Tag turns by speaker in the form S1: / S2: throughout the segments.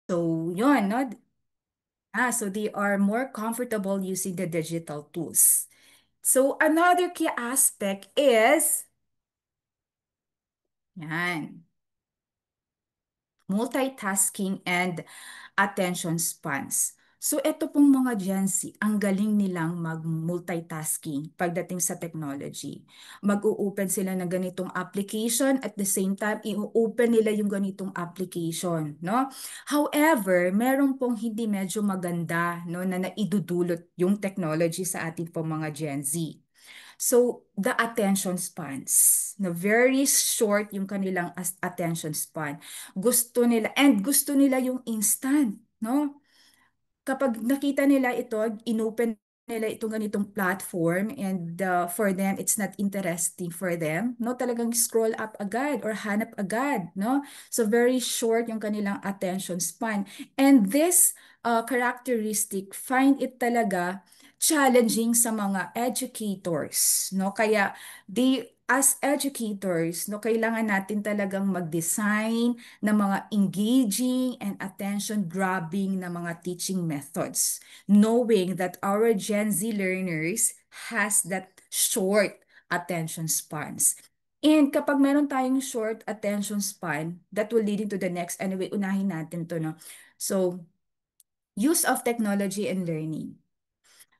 S1: So, yun, no? So they are more comfortable using the digital tools. So, another key aspect is, yan, multitasking and attention spans. So ito pong mga Gen Z, ang galing nilang mag-multitasking pagdating sa technology. Mag-o-open sila ng ganitong application at the same time i-open nila yung ganitong application, no? However, meron pong hindi medyo maganda, no, na naidudulot yung technology sa ating pong mga Gen Z. So, the attention spans, na very short yung kanilang attention span. Gusto nila yung instant, no? Kapag nakita nila ito, inopen nila itong ganitong platform and for them, it's not interesting for them, no? Talagang scroll up agad or hanap agad, no? So very short yung kanilang attention span. And this characteristic, find it talaga challenging sa mga educators, no? Kaya as educators, no, kailangan natin talagang mag-design ng mga engaging and attention-grabbing na mga teaching methods, knowing that our Gen Z learners has that short attention spans. And kapag meron tayong short attention span, that will lead into the next. Anyway, unahin natin to, no? So, use of technology and learning.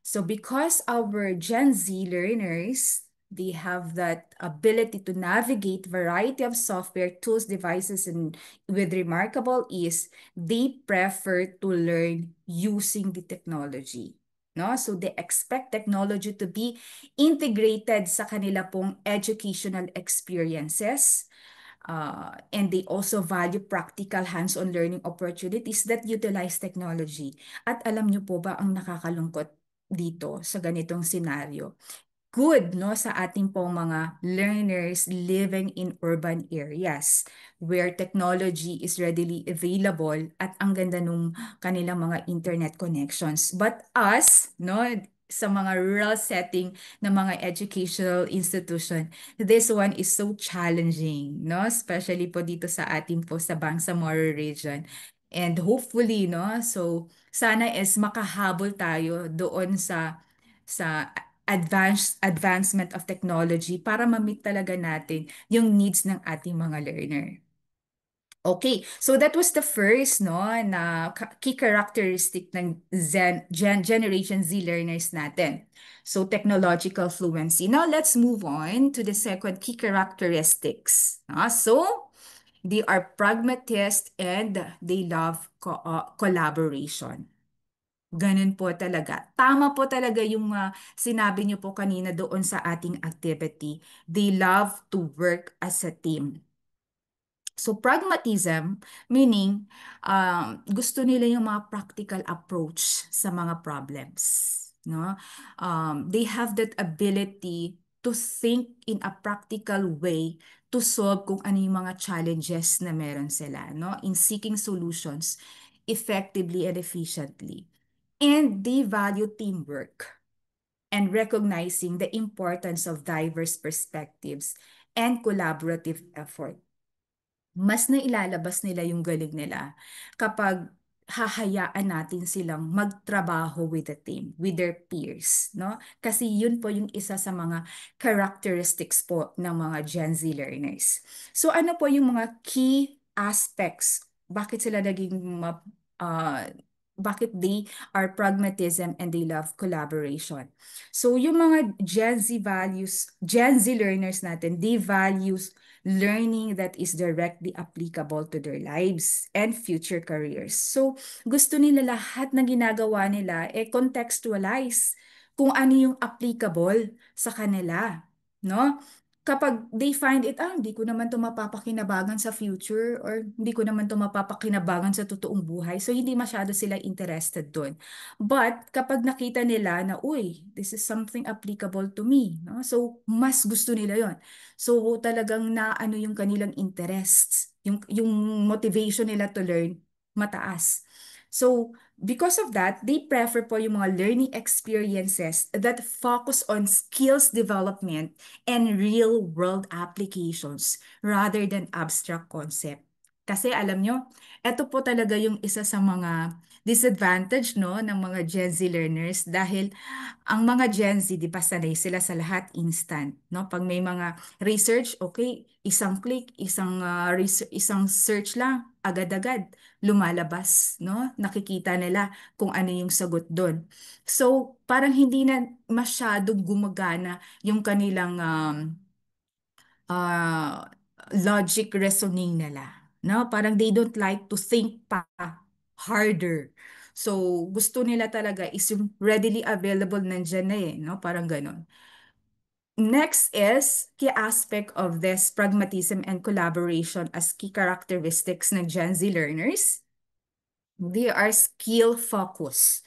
S1: So because our Gen Z learners, they have that ability to navigate variety of software, tools, devices, and with remarkable ease, they prefer to learn using the technology. No? So they expect technology to be integrated sa kanila pong educational experiences. And they also value practical hands-on learning opportunities that utilize technology. At alam niyo po ba ang nakakalungkot dito sa ganitong senaryo? Good, no, sa ating pong mga learners living in urban areas where technology is readily available at ang ganda nung kanilang mga internet connections. But us, no, sa mga rural setting ng mga educational institution, this one is so challenging, no? Especially po dito sa ating po sa Bangsamoro region. And hopefully, no, so sana is makahabol tayo doon sa advancement of technology para ma-meet talaga natin yung needs ng ating mga learner. Okay, so that was the first, no, na key characteristic ng Generation Z learners natin. So technological fluency. Now let's move on to the second key characteristics. So they are pragmatist and they love collaboration. Ganun po talaga. Tama po talaga yung sinabi niyo po kanina doon sa ating activity. They love to work as a team. So pragmatism, meaning gusto nila yung mga practical approach sa mga problems. No? They have that ability to think in a practical way to solve kung ano yung mga challenges na meron sila, no? In seeking solutions effectively and efficiently. And they value teamwork and recognizing the importance of diverse perspectives and collaborative effort. Mas nailalabas nila yung galing nila kapag hahayaan natin silang magtrabaho with the team, with their peers, no? Kasi yun po yung isa sa mga characteristics po ng mga Gen Z learners. So ano po yung mga key aspects? Bakit sila naging bakit they are pragmatism and they love collaboration? So yung mga Gen Z learners natin, they values learning that is directly applicable to their lives and future careers. So, gusto nila lahat na ginagawa nila contextualize kung ano yung applicable sa kanila, no? Kapag they find it, hindi ko naman to mapapakinabangan sa future or hindi ko naman to mapapakinabangan sa totoong buhay. So, hindi masyado sila interested doon. But, kapag nakita nila na, uy, this is something applicable to me, no? So, mas gusto nila yon. So talagang naano yung kanilang interests, yung motivation nila to learn mataas. So because of that, they prefer po yung mga learning experiences that focus on skills development and real world applications rather than abstract concept. Kasi alam nyo, ito po talaga yung isa sa mga disadvantage no ng mga Gen Z learners dahil ang mga Gen Z, di ba, sanay sila sa lahat instant, no? Pag may mga research, okay, isang click, isang search lang, agad-agad lumalabas, no? Nakikita nila kung ano yung sagot doon. So, parang hindi na masyadong gumagana yung kanilang uh, logic reasoning nila. No? Parang they don't like to think pa harder. So, gusto nila talaga is yung readily available nandyan na eh, no? Parang ganun. Next is key aspect of this pragmatism and collaboration as key characteristics ng Gen Z learners. They are skill focused.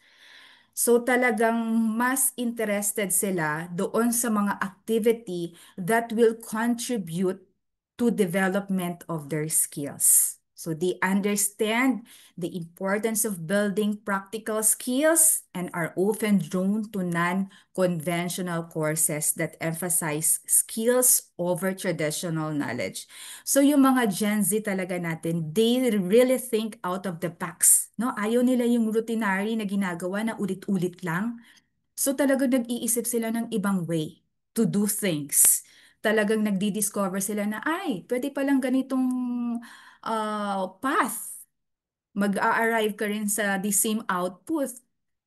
S1: So talagang mas interested sila doon sa mga activity that will contribute to development of their skills. So they understand the importance of building practical skills and are often drawn to non-conventional courses that emphasize skills over traditional knowledge. So yung mga Gen Z talaga natin, they really think out of the box. No? Ayaw nila yung routinary na ginagawa na ulit-ulit lang. So talagang nag-iisip sila ng ibang way to do things. Talagang nagdi-discover sila na, ay, pwede palang ganitong path. Mag-a-arrive ka rin sa the same output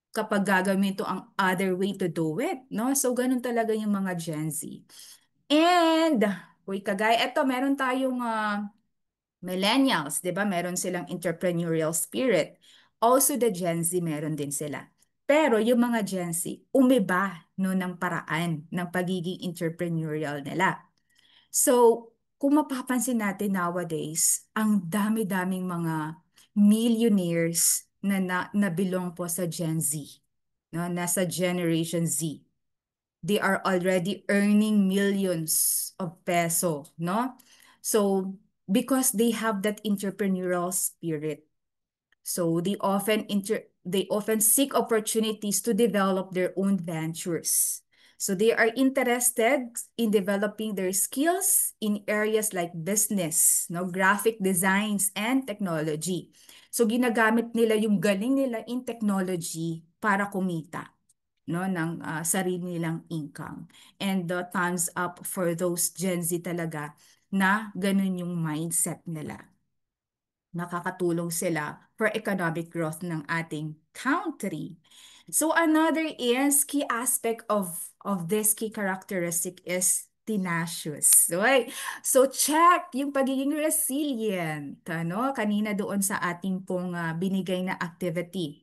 S1: kapag gagamit ito ang other way to do it. No? So ganun talaga yung mga Gen Z. And, uy, kagaya, eto, meron tayong millennials, 'di ba? Meron silang entrepreneurial spirit. Also the Gen Z meron din sila. Pero yung mga Gen Z, umiba no ng paraan ng pagiging entrepreneurial nila. So, kung mapapansin natin nowadays, ang dami-daming mga millionaires na belong po sa Gen Z, no? Nasa Generation Z. They are already earning millions of peso, no? So, because they have that entrepreneurial spirit. So, they often seek opportunities to develop their own ventures. So, they are interested in developing their skills in areas like business, no, graphic designs, and technology. So, ginagamit nila yung galing nila in technology para kumita, no, ng sarili nilang income. And the thumbs up for those Gen Z talaga na ganun yung mindset nila. Nakakatulong sila for economic growth ng ating country. So another is key aspect of this key characteristic is tenacious. Okay? So check yung pagiging resilient. Ano? Kanina doon sa ating pong binigay na activity,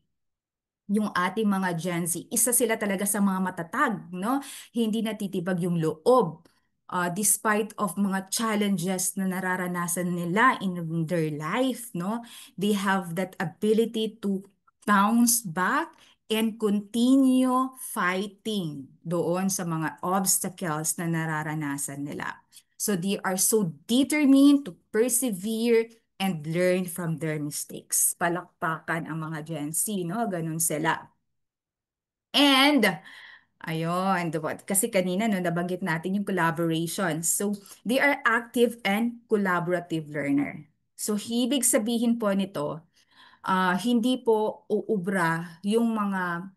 S1: yung ating mga Gen Z, isa sila talaga sa mga matatag, no? Hindi natitibag yung loob. Despite of mga challenges na nararanasan nila in their life, no? They have that ability to bounce back and continue fighting doon sa mga obstacles na nararanasan nila. So they are so determined to persevere and learn from their mistakes. Palakpakan ang mga Gen Z, no? Ganun sila. And, ayun, diba? Kasi kanina, no, nabanggit natin yung collaboration. So, they are active and collaborative learner. So, ibig sabihin po nito, hindi po uubra yung mga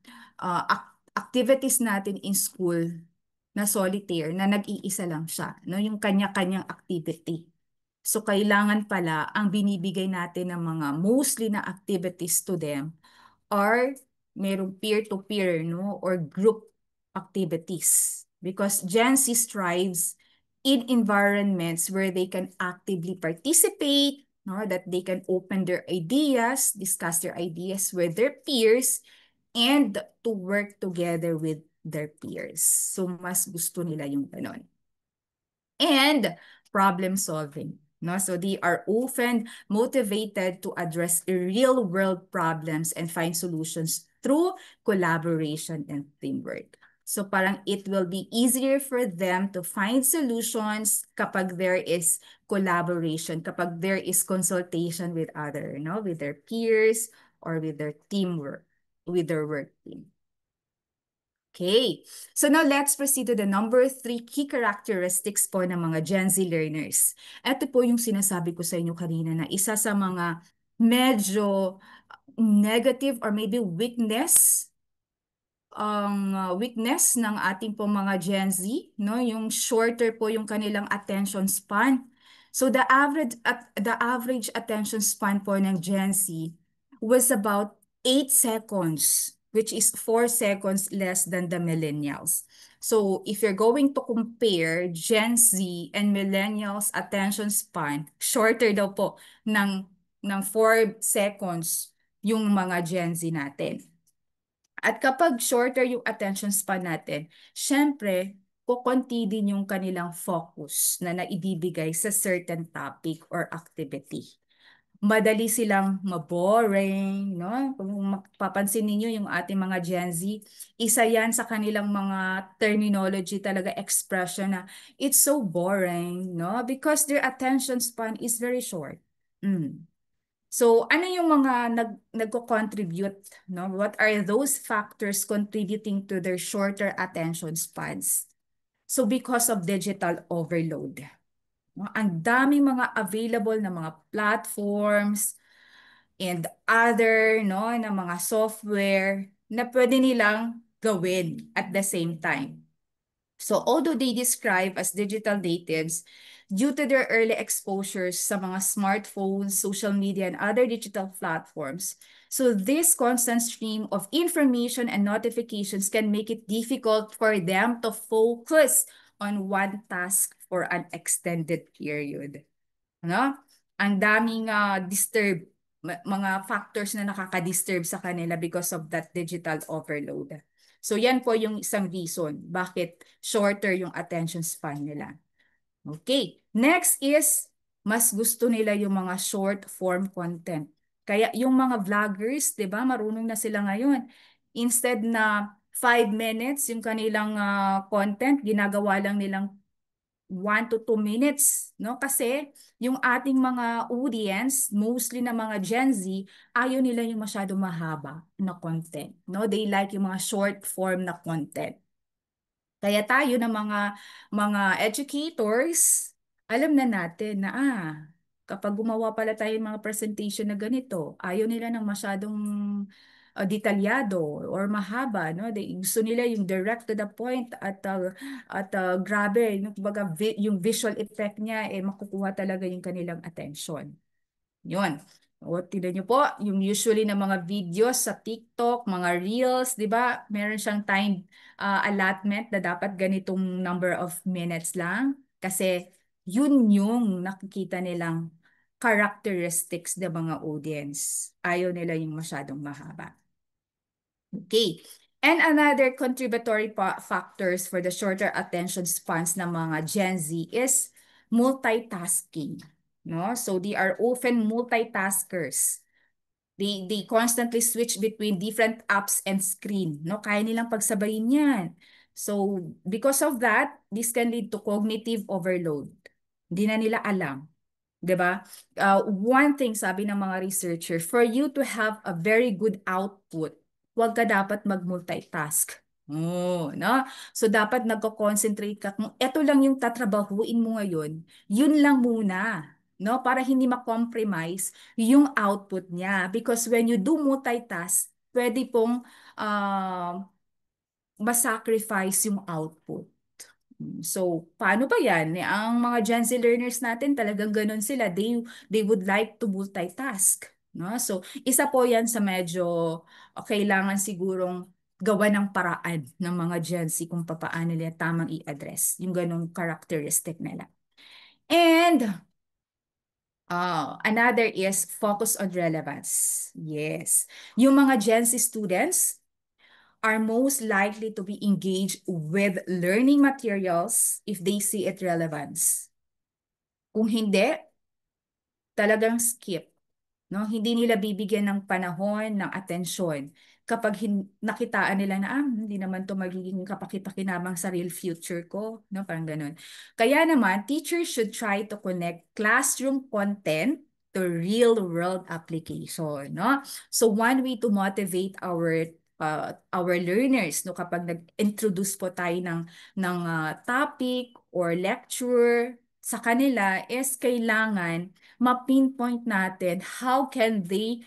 S1: activities natin in school na solitaire, na nag-iisa lang siya, no? Yung kanya-kanyang activity. So, kailangan pala ang binibigay natin ng mga mostly na activities to them are merong peer-to-peer, no? Or group activities. Because Gen Z strives in environments where they can actively participate, no? That they can open their ideas, discuss their ideas with their peers, and to work together with their peers. So, mas gusto nila yung ganon. And problem solving. No? So they are often motivated to address real world problems and find solutions through collaboration and teamwork. So parang it will be easier for them to find solutions kapag there is collaboration, kapag there is consultation with other, no, with their peers or with their teamwork, with their work team. Okay, so now let's proceed to the number three key characteristics po ng mga Gen Z learners. Ito po yung sinasabi ko sa inyo kanina na isa sa mga medyo negative or maybe weakness ng ating po mga Gen Z, no? Yung shorter po yung kanilang attention span. So the average attention span po ng Gen Z was about 8 seconds, which is 4 seconds less than the millennials. So if you're going to compare Gen Z and millennials attention span, shorter daw po ng 4 seconds yung mga Gen Z natin. At kapag shorter yung attention span natin, syempre, kukunti din yung kanilang focus na naibibigay sa certain topic or activity. Madali silang maboring, no? Kung mapapansin niyo yung ating mga Gen Z, isa yan sa kanilang mga terminology talaga expression na it's so boring, no? Because their attention span is very short. Mm. So, ano yung mga nagko-contribute, no? What are those factors contributing to their shorter attention spans? So, because of digital overload. No? Ang daming mga available na mga platforms and other, no, na mga software na pwede nilang gawin at the same time. So although they describe as digital natives, due to their early exposures sa mga smartphones, social media, and other digital platforms, so this constant stream of information and notifications can make it difficult for them to focus on one task for an extended period. No? Ang daming mga factors na nakaka-disturb sa kanila because of that digital overload. So yan po yung isang reason bakit shorter yung attention span nila. Okay, next is mas gusto nila yung mga short form content. Kaya yung mga vloggers, 'di ba, marunong na sila ngayon. Instead na 5 minutes yung kanilang content, ginagawa lang nilang 1 to 2 minutes, no? Kasi yung ating mga audience, mostly na mga Gen Z, ayaw nila yung masyado mahaba na content, no? They like yung mga short form na content. Kaya tayo na mga educators, alam na natin na kapag gumawa pala tayo ng mga presentation na ganito, ayaw nila ng masyadong detalyado or mahaba, no? Gusto nila yung direct to the point at grabe, no? Kumbaga, yung visual effect niya makukuha talaga yung kanilang attention. Yun. O, tignan niyo po, yung usually na mga videos sa TikTok, mga Reels, di ba? Meron siyang time allotment na dapat ganitong number of minutes lang. Kasi yun yung nakikita nilang characteristics ng mga audience. Ayaw nila yung masyadong mahaba. Okay. And another contributory factors for the shorter attention spans ng mga Gen Z is multitasking. No? So they are often multitaskers. They constantly switch between different apps and screen. No? Kaya nilang pagsabayin yan. So because of that, this can lead to cognitive overload. Hindi na nila alam. 'Di ba? One thing sabi ng mga researcher, for you to have a very good output, huwag ka dapat mag-multitask. Oh, no? So dapat nagko-concentrate ka kung ito lang yung tatrabahuin mo ngayon, yun lang muna, no? Para hindi ma-compromise yung output niya because when you do multitask, pwede pong masacrifice yung output. So, paano ba yan? Ang mga Gen Z learners natin talagang ganun sila. They would like to multitask. No? So, isa po yan sa medyo kailangan sigurong gawa ng paraan ng mga Gen Z kung paano nila tamang i-address yung ganung characteristic nila. And another is focus on relevance. Yes. Yung mga Gen Z students, are most likely to be engaged with learning materials if they see it relevance. Kung hindi, talagang skip. No? Hindi nila bibigyan ng panahon, ng atensyon kapag nakitaan nila na hindi naman to magiging kapakipakinabang sa real future ko. No? Parang ganun. Kaya naman, teachers should try to connect classroom content to real-world application. No? So one way to motivate our our learners, no, kapag nag-introduce po tayo ng topic or lecture sa kanila, is kailangan ma-pinpoint natin how can they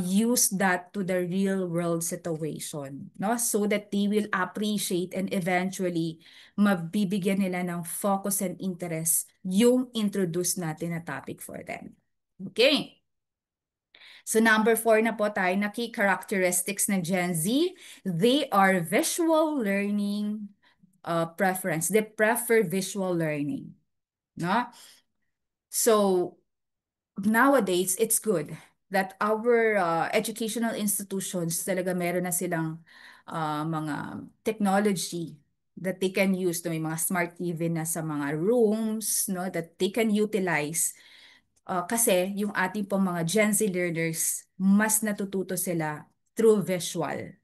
S1: use that to the real world situation, no, so that they will appreciate and eventually mabibigyan nila ng focus and interest yung introduce natin na topic for them. Okay. So number 4 na po tayo na key characteristics ng Gen Z. They are visual learning preference. They prefer visual learning. No? So nowadays, it's good that our educational institutions talaga meron na silang mga technology that they can use. No? May mga smart TV na sa mga rooms, no? That they can utilize. Kasi yung ating pong mga Gen Z learners, mas natututo sila through visual.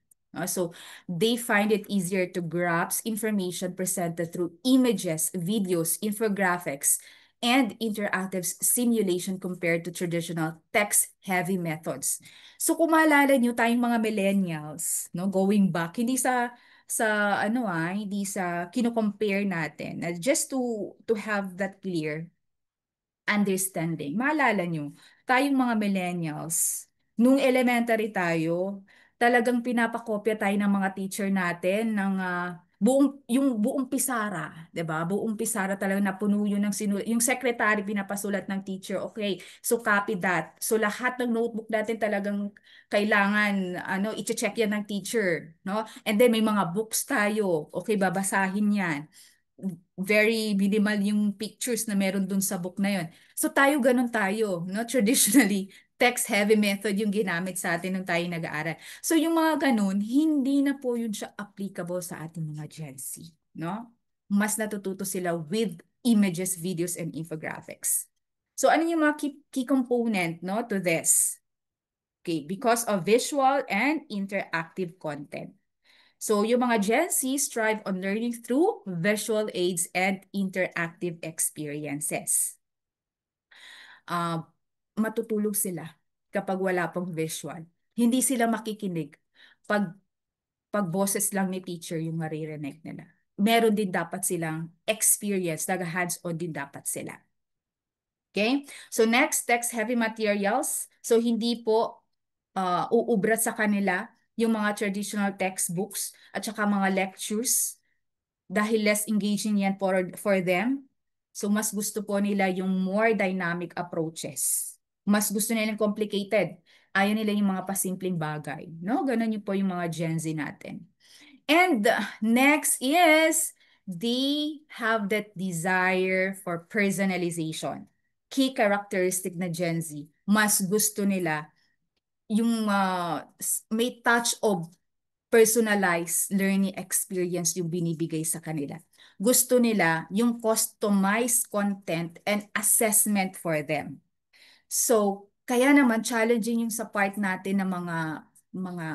S1: So they find it easier to grasp information presented through images, videos, infographics, and interactive simulation compared to traditional text-heavy methods. So kung maalala nyo tayong mga millennials, no, going back, hindi sa kino-compare natin, just to have that clear understanding. Maalala nyo, tayong mga millennials, nung elementary tayo, talagang pinapakopya tayo ng mga teacher natin ng yung buong pisara, 'di ba? Buong pisara talaga napuno yun ng yung secretary pinapasulat ng teacher. Okay, so copy that. So lahat ng notebook natin talagang kailangan i-check yan ng teacher, no? And then may mga books tayo. Okay, babasahin 'yan, very minimal yung pictures na meron dun sa book na yon. So tayo ganun tayo, no? Traditionally, text-heavy method yung ginamit sa atin nung tayo nag-aaral. So yung mga ganun, hindi na po yun siya applicable sa ating mga Gen Z, no? Mas natututo sila with images, videos, and infographics. So ano yung mga key component, no, to this? Okay, because of visual and interactive content. So yung mga Gen Z strive on learning through visual aids and interactive experiences. Matutulog sila kapag wala pong visual. Hindi sila makikinig pag boses lang ni teacher yung maririnig nila. Meron din dapat silang experience, hands-on din dapat sila. Okay? So next, text-heavy materials. So hindi po uubrat sa kanila yung mga traditional textbooks at saka mga lectures dahil less engaging yan for them. So mas gusto po nila yung more dynamic approaches. Mas gusto nila yung complicated. Ayaw nila yung mga pasimpleng bagay. No? Ganun yung po yung mga Gen Z natin. And next is they have that desire for personalization. Key characteristic na Gen Z. Mas gusto nila yung may touch of personalized learning experience yung binibigay sa kanila. Gusto nila yung customized content and assessment for them. So, kaya naman challenging yung sa part natin ng mga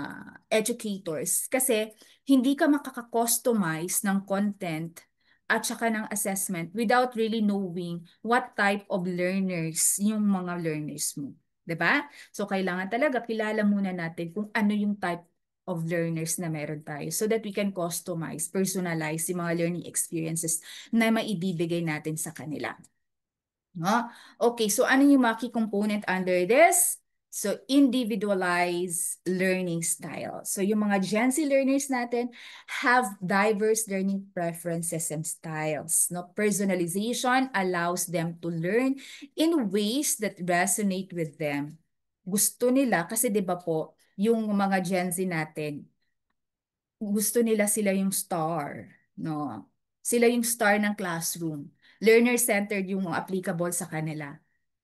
S1: educators kasi hindi ka makaka-customize ng content at saka ng assessment without really knowing what type of learners yung mga learners mo. 'Di ba? So, kailangan talaga kilala muna natin kung ano yung type of learners na meron tayo so that we can customize, personalize yung mga learning experiences na maibibigay natin sa kanila. No? Okay, so ano yung mga key component under this? So, individualized learning style. So, yung mga Gen Z learners natin have diverse learning preferences and styles. No? Personalization allows them to learn in ways that resonate with them. Gusto nila, kasi 'di ba po, yung mga Gen Z natin, gusto nila sila yung star, no? Sila yung star ng classroom. Learner-centered yung mga applicable sa kanila.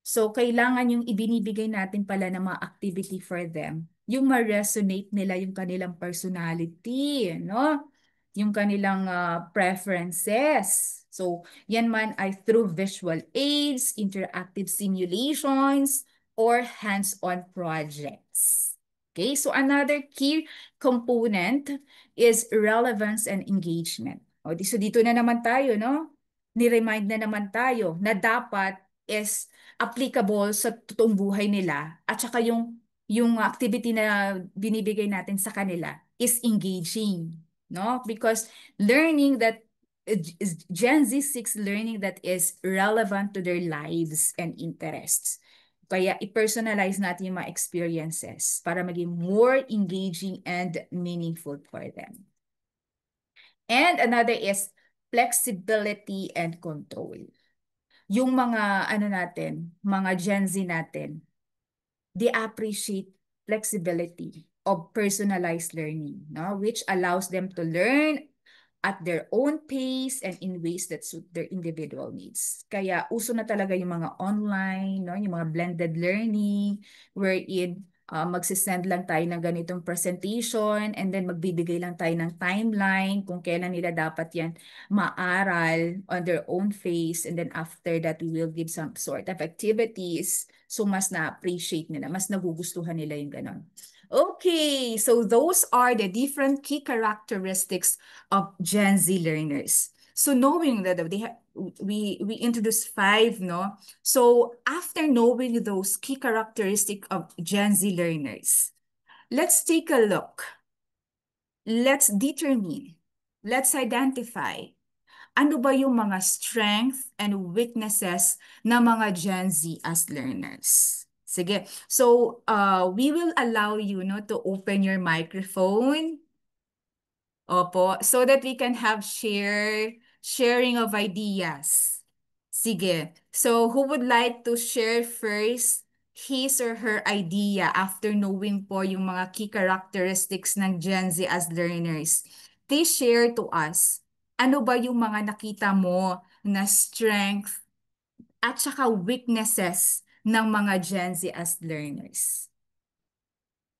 S1: So, kailangan yung ibinibigay natin pala ng mga activity for them, yung ma-resonate nila yung kanilang personality, no? Yung kanilang preferences. So, yan man ay through visual aids, interactive simulations, or hands-on projects. Okay, so another key component is relevance and engagement. So dito na naman tayo, no? Ni-remind na naman tayo na dapat is applicable sa totoong buhay nila at saka yung yung activity na binibigay natin sa kanila is engaging, no? Because learning that Gen Z seeks learning that is relevant to their lives and interests. Kaya i-personalize natin yung mga experiences para maging more engaging and meaningful for them. And another is flexibility and control. Yung mga ano natin, mga Gen Z natin, they appreciate flexibility of personalized learning, no? Which allows them to learn at their own pace and in ways that suit their individual needs. Kaya uso na talaga yung mga online, no? Yung mga blended learning, wherein magsisend lang tayo ng ganitong presentation and then magbibigay lang tayo ng timeline kung kailan nila dapat yan maaral on their own pace, and then after that we will give some sort of activities. So mas na-appreciate nila, mas nagugustuhan nila yung ganon. Okay, so those are the different key characteristics of Gen Z learners. So knowing that we introduced five, no? So after knowing those key characteristics of Gen Z learners, let's take a look. Let's determine. Let's identify. Ano ba yung mga strength and weaknesses ng mga Gen Z as learners? Sige. So, we will allow you no, to open your microphone. Opo, so that we can have sharing of ideas. Sige. So, who would like to share first his or her idea after knowing po yung mga key characteristics ng Gen Z as learners? Please share to us. Ano ba yung mga nakita mo na strength at saka weaknesses ng mga Gen Z as learners?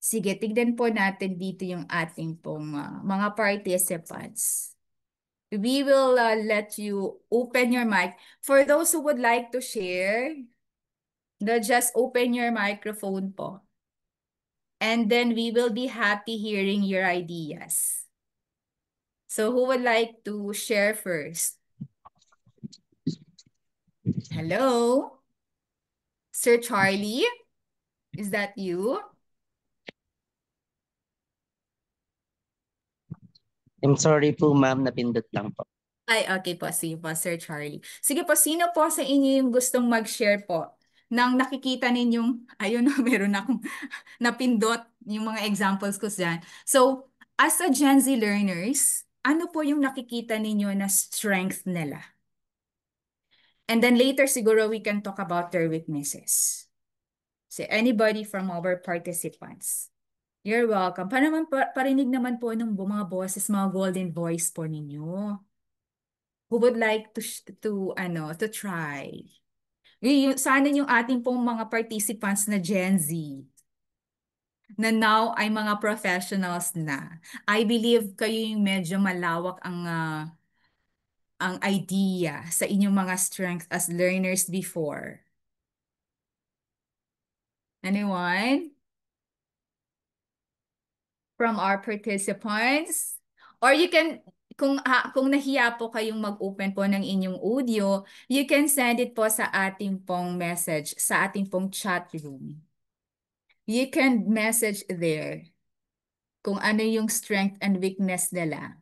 S1: Sige, tignan po natin dito yung ating pong mga participants. We will let you open your mic. For those who would like to share, just open your microphone po. And then we will be happy hearing your ideas. So who would like to share first? Hello? Sir Charlie? Is that you?
S2: I'm sorry po ma'am, napindot lang po.
S1: Ay, okay po. Sige po, Sir Charlie. Sige po, sino po sa inyo yung gustong mag-share po nang nakikita ninyong, ayun, meron akong napindot yung mga examples ko dyan. So, as a Gen Z learners, ano po yung nakikita ninyo na strength nila? And then later, siguro we can talk about their weaknesses. So, anybody from our participants? You're welcome. Parinig naman po ng mga boses, mga golden voice po ninyo. Who would like to try? Sana yung ating pong mga participants na Gen Z na now ay mga professionals na. I believe kayo yung medyo malawak ang idea sa inyong mga strength as learners before. Anyone from our participants? Or you can, kung nahiya po kayong mag-open po ng inyong audio, you can send it po sa ating pong message, sa ating pong chat room. You can message there kung ano yung strength and weakness nila.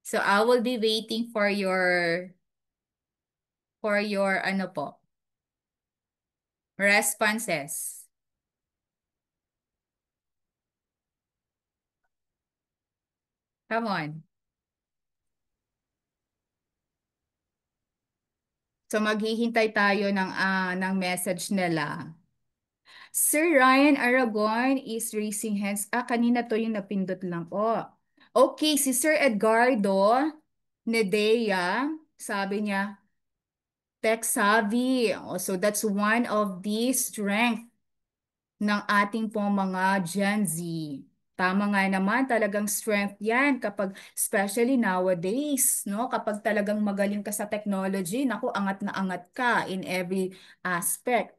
S1: So I will be waiting for your ano po, responses. Come on. So maghihintay tayo ng message nila. Sir Ryan Aragon is raising hands. Kanina to yung napindot lang po. Okay, si Sir Edgardo Nedea, sabi niya, tech savvy. So that's one of the strength ng ating pong mga Gen Z. Tama nga naman, talagang strength yan kapag, especially nowadays, no? Kapag talagang magaling ka sa technology, naku, angat na angat ka in every aspect.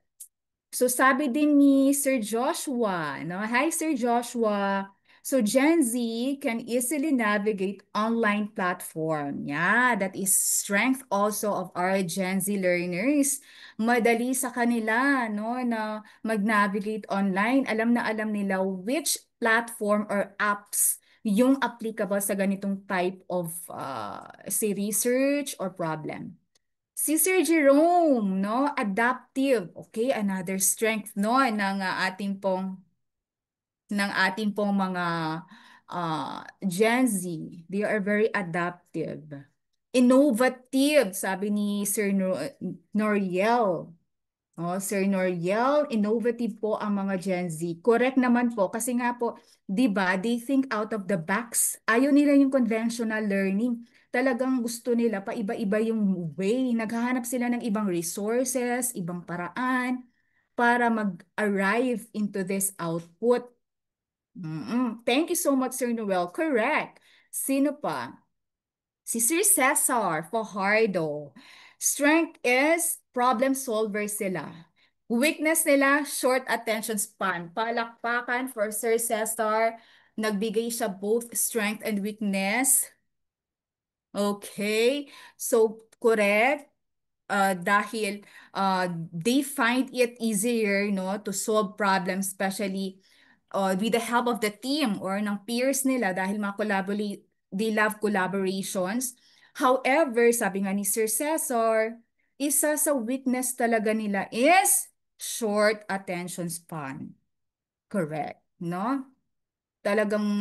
S1: So sabi din ni Sir Joshua, no? Hi Sir Joshua, So Gen Z can easily navigate online platform. Yeah, that is strength also of our Gen Z learners. Madali sa kanila, no, na mag-navigate online. Alam na alam nila which platform or apps yung applicable sa ganitong type of say research or problem. Si Sir Jerome, no, adaptive. Okay, another strength no ng ating pong mga Gen Z. They are very adaptive. Innovative, sabi ni Sir Noriel. Oh, Sir Noriel, innovative po ang mga Gen Z. Correct naman po kasi nga po, 'di ba? They think out of the box. Ayaw nila yung conventional learning. Talagang gusto nila pa iba-iba yung way. Naghahanap sila ng ibang resources, ibang paraan para mag-arrive into this output. Thank you so much, Sir Noel. Correct. Sino pa? Si Sir Cesar Fajardo. Strength is problem solver sila. Weakness nila, short attention span. Palakpakan for Sir Cesar. Nagbigay siya both strength and weakness. Okay. So, correct. Dahil they find it easier no to solve problems, especially with the help of the team or ng peers nila dahil mga they love collaborations. However, sabi nga ni Sir Cesar, isa sa weakness talaga nila is short attention span. Correct, no? Talagang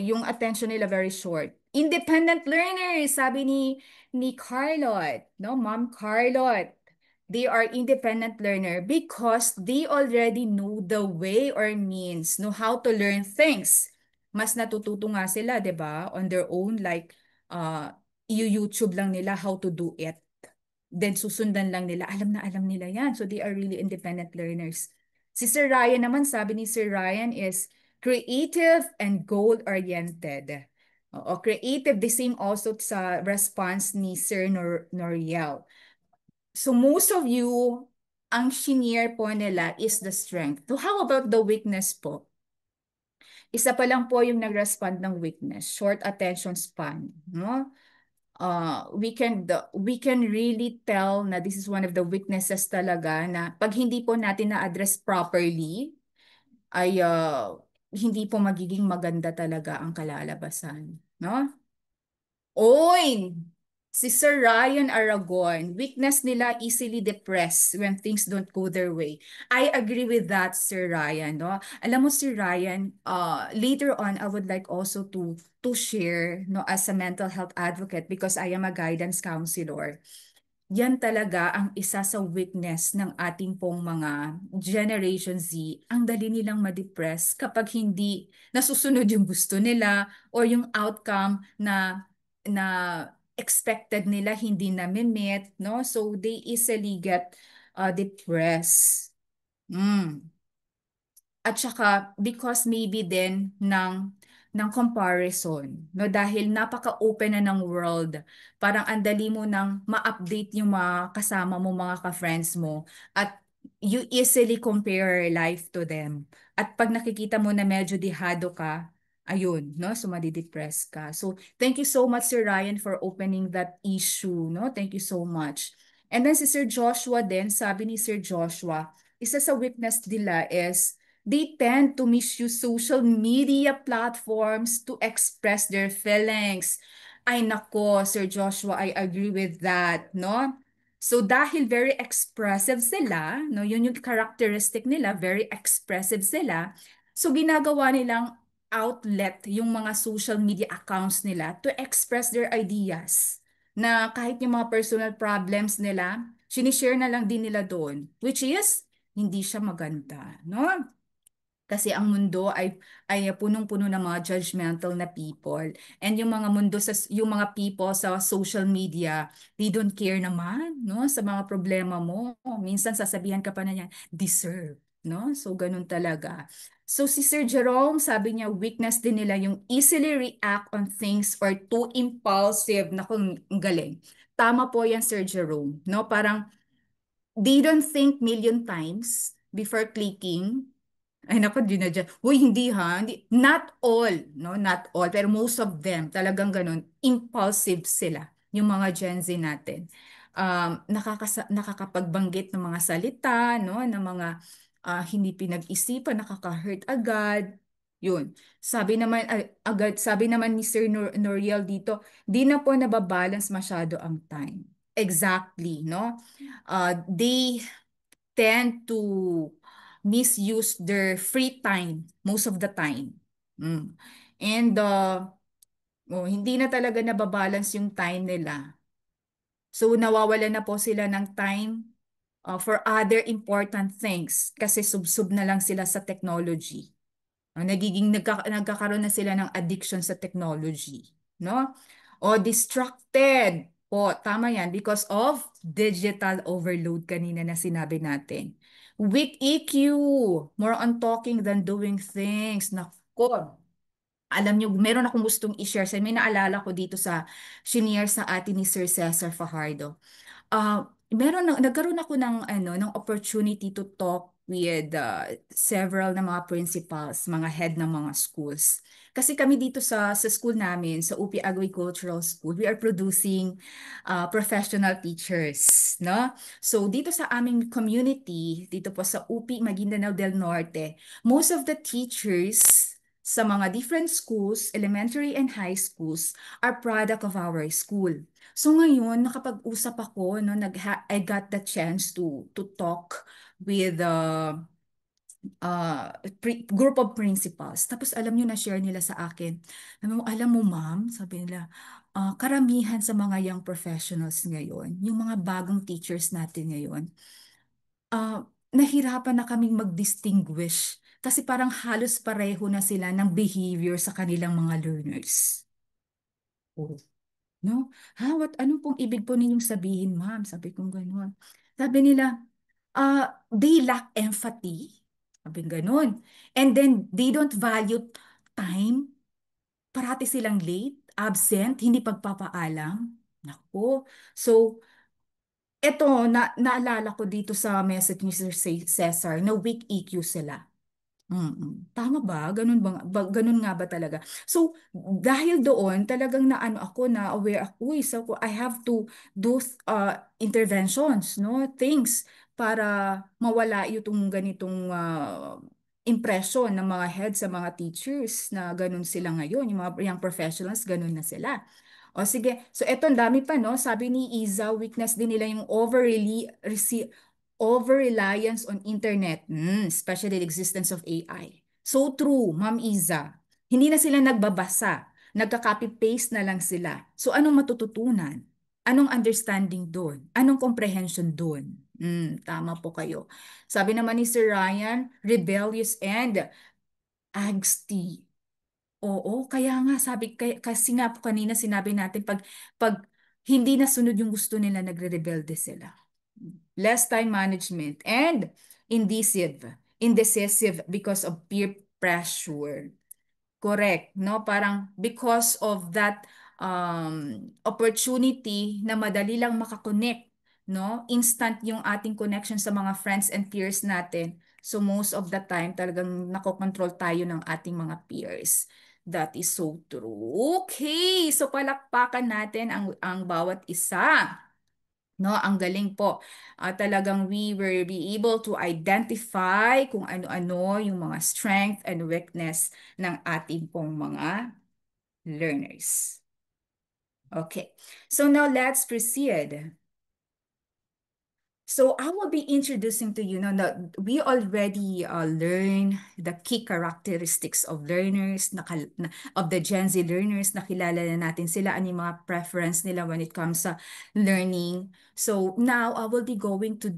S1: yung attention nila very short. Independent learners, sabi ni Carlot, no, Ma'am Carlot. They are independent learner because they already know the way or means, know how to learn things. Mas natututo nga sila, 'di ba? On their own, like uh YouTube lang nila how to do it. Then susundan lang nila. Alam na alam nila yan. So they are really independent learners. Si Sir Ryan naman, sabi ni Sir Ryan is creative and goal-oriented. O creative, the same also sa response ni Sir Noriel. So most of you, ang shinare po nila is the strength. So how about the weakness po? Isa pa lang po yung nag-respond ng weakness, short attention span, no? We can really tell na this is one of the weaknesses talaga na pag hindi po natin na-address properly, ay hindi po magiging maganda talaga ang kalalabasan, no? Oy! Si Sir Ryan Aragon, weakness nila easily depressed when things don't go their way. I agree with that, Sir Ryan. No? Alam mo, Sir Ryan, later on, I would like also to share no, as a mental health advocate because I am a guidance counselor. Yan talaga ang isa sa weakness ng ating pong mga Generation Z. Ang dali nilang ma-depress kapag hindi nasusunod yung gusto nila or yung outcome na expected nila hindi na meet, no? So they easily get depressed. Mm. At saka because maybe din ng comparison, no? Dahil napaka-open na ng world. Parang andali mo nang ma-update yung mga kasama mo, mga ka-friends mo at you easily compare life to them. At pag nakikita mo na medyo dihado ka, ayun, no? So madidepress ka. So thank you so much Sir Ryan for opening that issue, no? Thank you so much. And then si Sir Joshua din, sabi ni Sir Joshua, isa sa weakness nila is they tend to misuse social media platforms to express their feelings. Ay nako, Sir Joshua, I agree with that, no? So dahil very expressive sila, no, yun yung characteristic nila, very expressive sila. So ginagawa nilang outlet yung mga social media accounts nila to express their ideas. Na kahit yung mga personal problems nila, sinishare na lang din nila doon, which is hindi siya maganda, no? Kasi ang mundo ay punong-puno ng mga judgmental na people. And yung mga people sa social media, they don't care naman, no, sa mga problema mo. Minsan sasabihan ka pa na niya, deserve, no? So ganun talaga. So si Sir Jerome, sabi niya weakness din nila yung easily react on things or too impulsive. Naku, ang galing. Tama po yan, Sir Jerome, no? Parang they don't think million times before clicking. Ay naku, dinadya. Uy, hindi ha. Hindi, not all, no? Not all. Pero most of them, talagang ganun. Impulsive sila. Yung mga Gen Z natin. Nakakapagbanggit ng mga salita, no? Ng mga hindi pinag-isipan, nakaka-hurt agad. Yun. Sabi naman ni Sir Noriel dito, di na po nababalance masyado ang time. Exactly, no? They tend to misuse their free time most of the time. Mm. And hindi na talaga nababalance yung time nila. So nawawala na po sila ng time for other important things kasi sub-sub na lang sila sa technology. Nagkakaroon na sila ng addiction sa technology, no? O distracted. O, tama yan, because of digital overload kanina na sinabi natin. Weak EQ, more on talking than doing things. Nako, alam nyo, meron akong gustong i-share sa may naalala ko dito sa shinare sa atin ni Sir Cesar Fajardo. Nagkaroon ako ng opportunity to talk with several na mga principals, mga head ng mga schools. Kasi kami dito sa school namin, sa UP Agricultural School, we are producing professional teachers, no? So dito sa aming community, dito po sa UP Maguindanao del Norte, most of the teachers sa mga different schools, elementary and high schools, are product of our school. So ngayon, nakapag-usap ako, no, I got the chance to talk with group of principals. Tapos alam niyo, na-share nila sa akin. Alam mo ma'am, sabi nila, karamihan sa mga young professionals ngayon, yung mga bagong teachers natin ngayon, nahirapan na kaming mag-distinguish kasi parang halos pareho na sila ng behavior sa kanilang mga learners. Oh. No? Ano pong ibig po ninyong sabihin, ma'am? Sabi kong gano'n. Sabi nila, they lack empathy. Sabi gano'n. And then, they don't value time. Parati silang late, absent, hindi pagpapaalam. Nako. So, naalala ko dito sa message ni Sir Cesar na weak EQ sila. Tama ba? Ganun nga ba talaga? So, dahil doon, talagang naano ako, na aware ako, uy, so I have to do interventions, no? Things para mawala itong ganitong impression ng mga heads sa mga teachers na ganun sila ngayon. Yung mga young professionals, ganun na sila. O sige, so eto ang dami pa, no? Sabi ni Iza, weakness din nila yung over-reliance on internet, especially the existence of AI. So true, Ma'am Iza. Hindi na sila nagbabasa. Nagka-copy-paste na lang sila. So anong matututunan? Anong understanding doon? Anong comprehension doon? Tama po kayo. Sabi naman ni Sir Ryan, rebellious and angsty. Oo, kaya nga kasi nga po kanina sinabi natin pag hindi nasunod yung gusto nila, nagre-rebelde sila. Less time management and indecisive because of peer pressure. Correct, no? Parang because of that opportunity na madali lang makakonect, no? Instant yung ating connection sa mga friends and peers natin. So most of the time talagang nakokontrol tayo ng ating mga peers. That is so true. Okay, so palakpakan natin ang bawat isa. No, ang galing po. Talagang we will be able to identify kung ano-ano yung mga strength and weakness ng ating pong mga learners. Okay, so now let's proceed. So I will be introducing to you now that we already learn the key characteristics of learners, of the Gen Z learners. Nakilala na natin sila, ano yung mga preference nila when it comes sa learning. So now I will be going to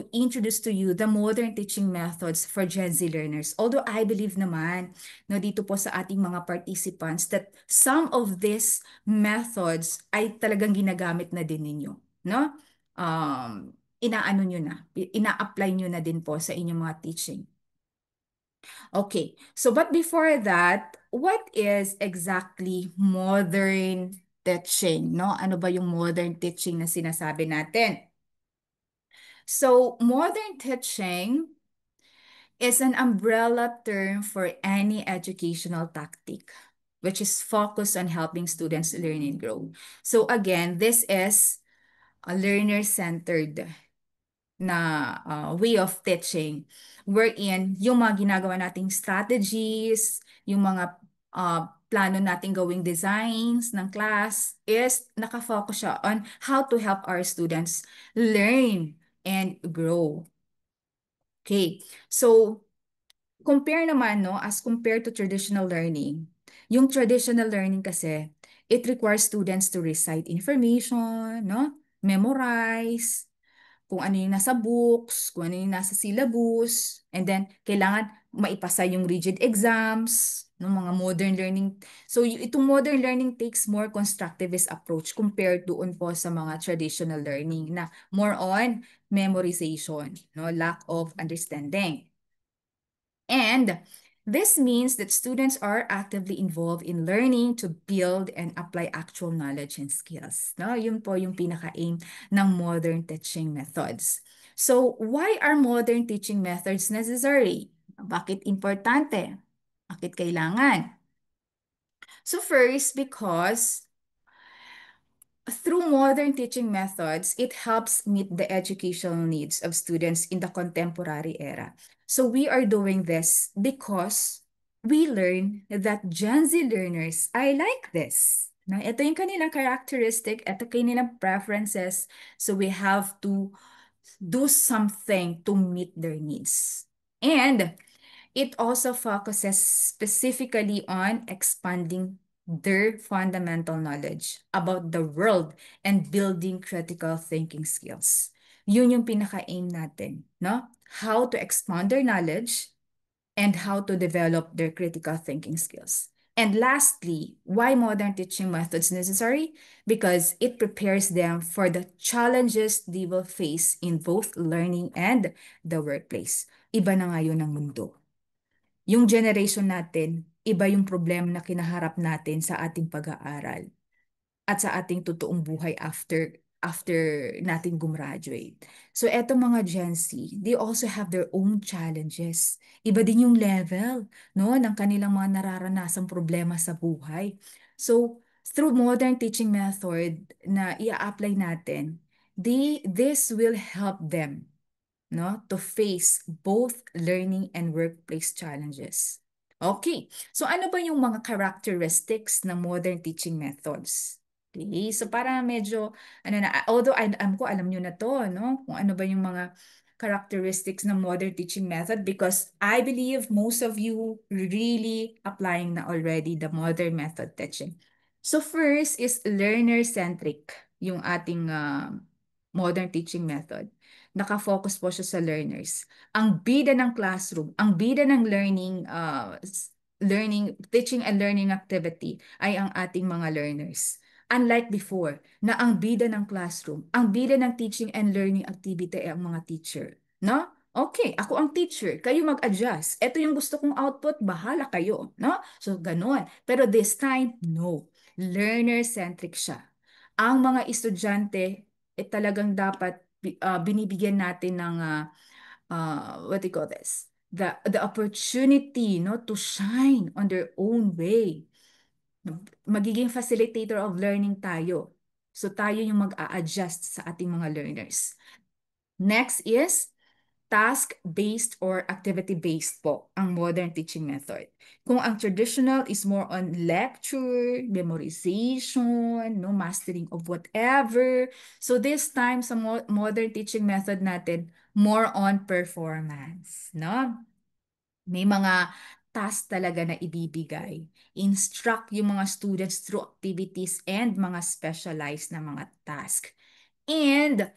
S1: introduce to you the modern teaching methods for Gen Z learners. Although I believe naman, no, dito po sa ating mga participants, that some of these methods ay talagang ginagamit na din ninyo, no? Inaano nyo na, ina-apply nyo na din po sa inyong mga teaching. Okay, so but before that, what is exactly modern teaching, no? Ano ba yung modern teaching na sinasabi natin? So, modern teaching is an umbrella term for any educational tactic, which is focused on helping students learn and grow. So again, this is a learner-centered na way of teaching wherein yung mga ginagawa nating strategies, yung mga plano nating gawing designs ng class is nakafocus siya on how to help our students learn and grow. Okay, so compare naman, no, as compared to traditional learning, yung traditional learning kasi, it requires students to recite information, no, memorize, kung ano yung nasa books, kung ano yung nasa syllabus, and then kailangan maipasa yung rigid exams, no, mga modern learning. So itong modern learning takes more constructivist approach compared doon po sa mga traditional learning na more on memorization, no, lack of understanding. And this means that students are actively involved in learning to build and apply actual knowledge and skills. No, yun po yung pinaka-aim ng modern teaching methods. So, why are modern teaching methods necessary? Bakit importante? Bakit kailangan? So first, because through modern teaching methods, it helps meet the educational needs of students in the contemporary era. So we are doing this because we learn that Gen Z learners are like this. No, ito yung kanilang characteristic, ito kanilang preferences. So we have to do something to meet their needs. And it also focuses specifically on expanding their fundamental knowledge about the world and building critical thinking skills. Yun yung pinaka-aim natin, no? How to expand their knowledge and how to develop their critical thinking skills. And lastly, why modern teaching methods necessary? Because it prepares them for the challenges they will face in both learning and the workplace. Iba na ngayon ang mundo. Yung generation natin, iba yung problema na kinaharap natin sa ating pag-aaral at sa ating totoong buhay after natin gumraduate. So etong mga Gen Z, they also have their own challenges. Iba din yung level, no, ng kanilang mga nararanasang problema sa buhay. So through modern teaching method na i-apply natin, this will help them, no, to face both learning and workplace challenges. Okay, so ano ba yung mga characteristics ng modern teaching methods? Okay, so para medyo, ano na, although alam ko, alam nyo na to, no? Kung ano ba yung mga characteristics ng modern teaching method because I believe most of you really applying na already the modern method teaching. So first is learner-centric yung ating modern teaching method. Nakafocus po siya sa learners. Ang bida ng classroom, ang bida ng learning, teaching and learning activity ay ang ating mga learners. Unlike before, na ang bida ng classroom, ang bida ng teaching and learning activity ay ang mga teacher. No? Okay, ako ang teacher, kayo mag-adjust. Ito yung gusto kong output, bahala kayo. No? So, ganun. Pero this time, no. Learner-centric siya. Ang mga estudyante, talagang dapat binibigyan natin ng what do you call this? The opportunity, no, to shine on their own way. Magiging facilitator of learning tayo. So tayo yung mag-a-adjust sa ating mga learners. Next is task-based or activity-based po ang modern teaching method. Kung ang traditional is more on lecture, memorization, no, mastering of whatever. So this time sa modern teaching method natin, more on performance, no? May mga task talaga na ibibigay. Instruct yung mga students through activities and mga specialized na mga task. And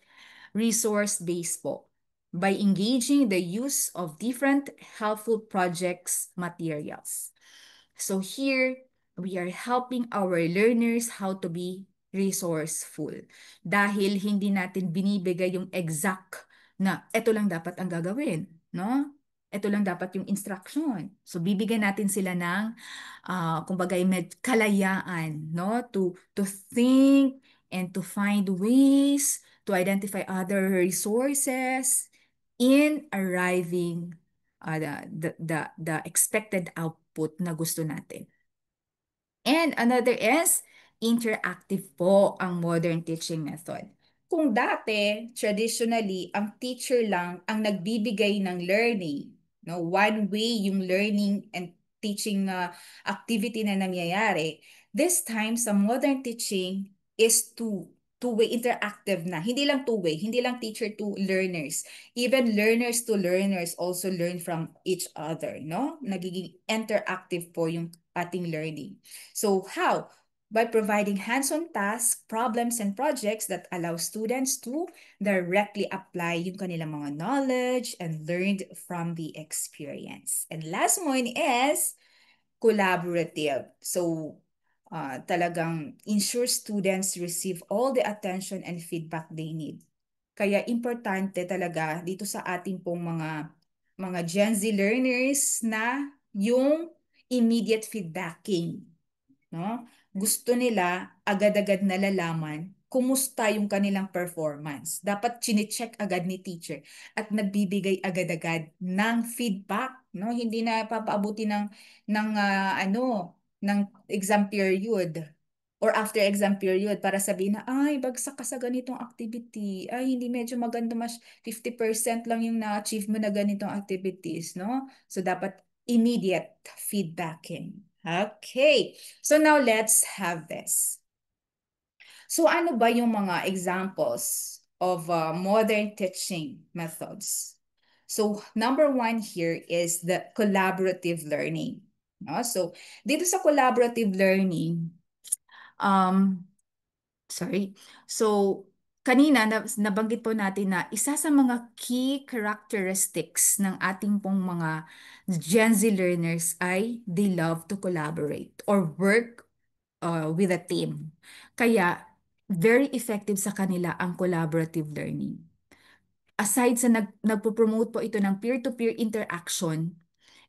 S1: resource-based po by engaging the use of different helpful projects materials. So here, we are helping our learners how to be resourceful. Dahil hindi natin binibigay yung exact na ito lang dapat ang gagawin, no? Ito lang dapat yung instruction. So bibigyan natin sila ng kumbaga kalayaan, no? To think and to find ways to identify other resources in arriving the expected output na gusto natin. And another is interactive po ang modern teaching method. Kung dati, traditionally, ang teacher lang ang nagbibigay ng learning, no? One way yung learning and teaching activity na nangyayari. This time, sa modern teaching is two-way interactive na. Hindi lang two-way, hindi lang teacher to learners. Even learners to learners also learn from each other, no? Nagiging interactive po yung ating learning. So how? By providing hands-on tasks, problems, and projects that allow students to directly apply yung kanilang mga knowledge and learned from the experience. And last one is collaborative. So talagang ensure students receive all the attention and feedback they need. Kaya importante talaga dito sa ating pong mga Gen Z learners na yung immediate feedbacking, no? Gusto nila agad-agad nalalaman kumusta yung kanilang performance. Dapat chine-check agad ni teacher at nagbibigay agad-agad ng feedback, no? Hindi na papaabuti ng exam period or after exam period para sabihin na, ay, bagsak ka sa ganitong activity. Ay, hindi medyo maganda, 50% lang yung na-achieve mo na ganitong activities, no? So, dapat immediate feedbacking. Okay. So, now let's have this. So, ano ba yung mga examples of modern teaching methods? So, number one here is the collaborative learning. No? So, dito sa collaborative learning, um, sorry. So, kanina nabanggit po natin na isa sa mga key characteristics ng ating pong mga Gen Z learners ay they love to collaborate or work with a team. Kaya, very effective sa kanila ang collaborative learning. Aside sa nagpo-promote po ito ng peer-to-peer interaction,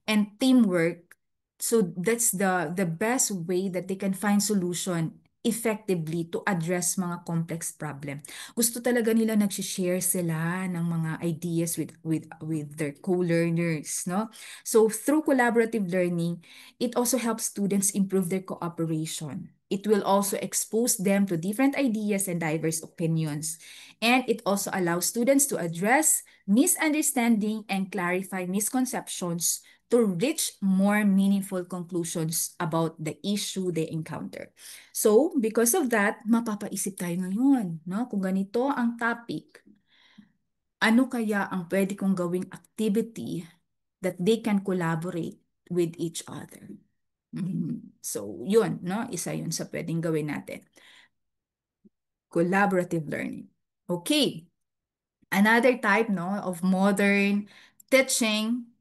S1: and teamwork. So that's the best way that they can find solution effectively to address mga complex problem. Gusto talaga nila nag-share sila ng mga ideas with their co-learners, no? So through collaborative learning, it also helps students improve their cooperation. It will also expose them to different ideas and diverse opinions. And it also allows students to address misunderstanding and clarify misconceptions to reach more meaningful conclusions about the issue they encounter. So, because of that, mapapaisip tayo ngayon, no? Kung ganito ang topic, ano kaya ang pwede kong gawing activity that they can collaborate with each other? So, yun, no? Isa yun sa pwedeng gawin natin. Collaborative learning. Okay. Another type, no, of modern teaching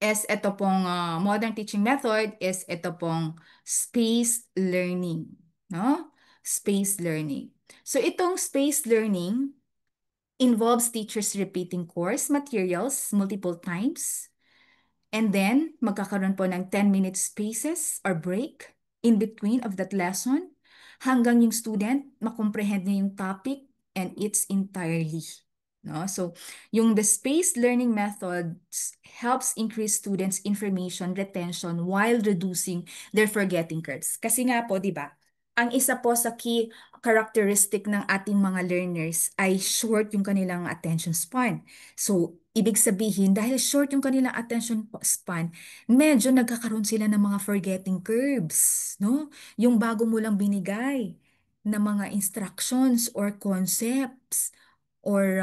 S1: is ito pong modern teaching method is ito pong space learning, no? Space learning. So itong space learning involves teachers repeating course materials multiple times, and then magkakaroon po ng 10-minute spaces or break in between of that lesson hanggang yung student makomprehend niya yung topic and it's entirely. No? So, yung the space learning methods helps increase students' information retention while reducing their forgetting curves. Kasi nga po, di ba, ang isa po sa key characteristic ng ating mga learners ay short yung kanilang attention span. So, ibig sabihin, dahil short yung kanilang attention span, medyo nagkakaroon sila ng mga forgetting curves, no? Yung bago mo lang binigay na mga instructions or concepts or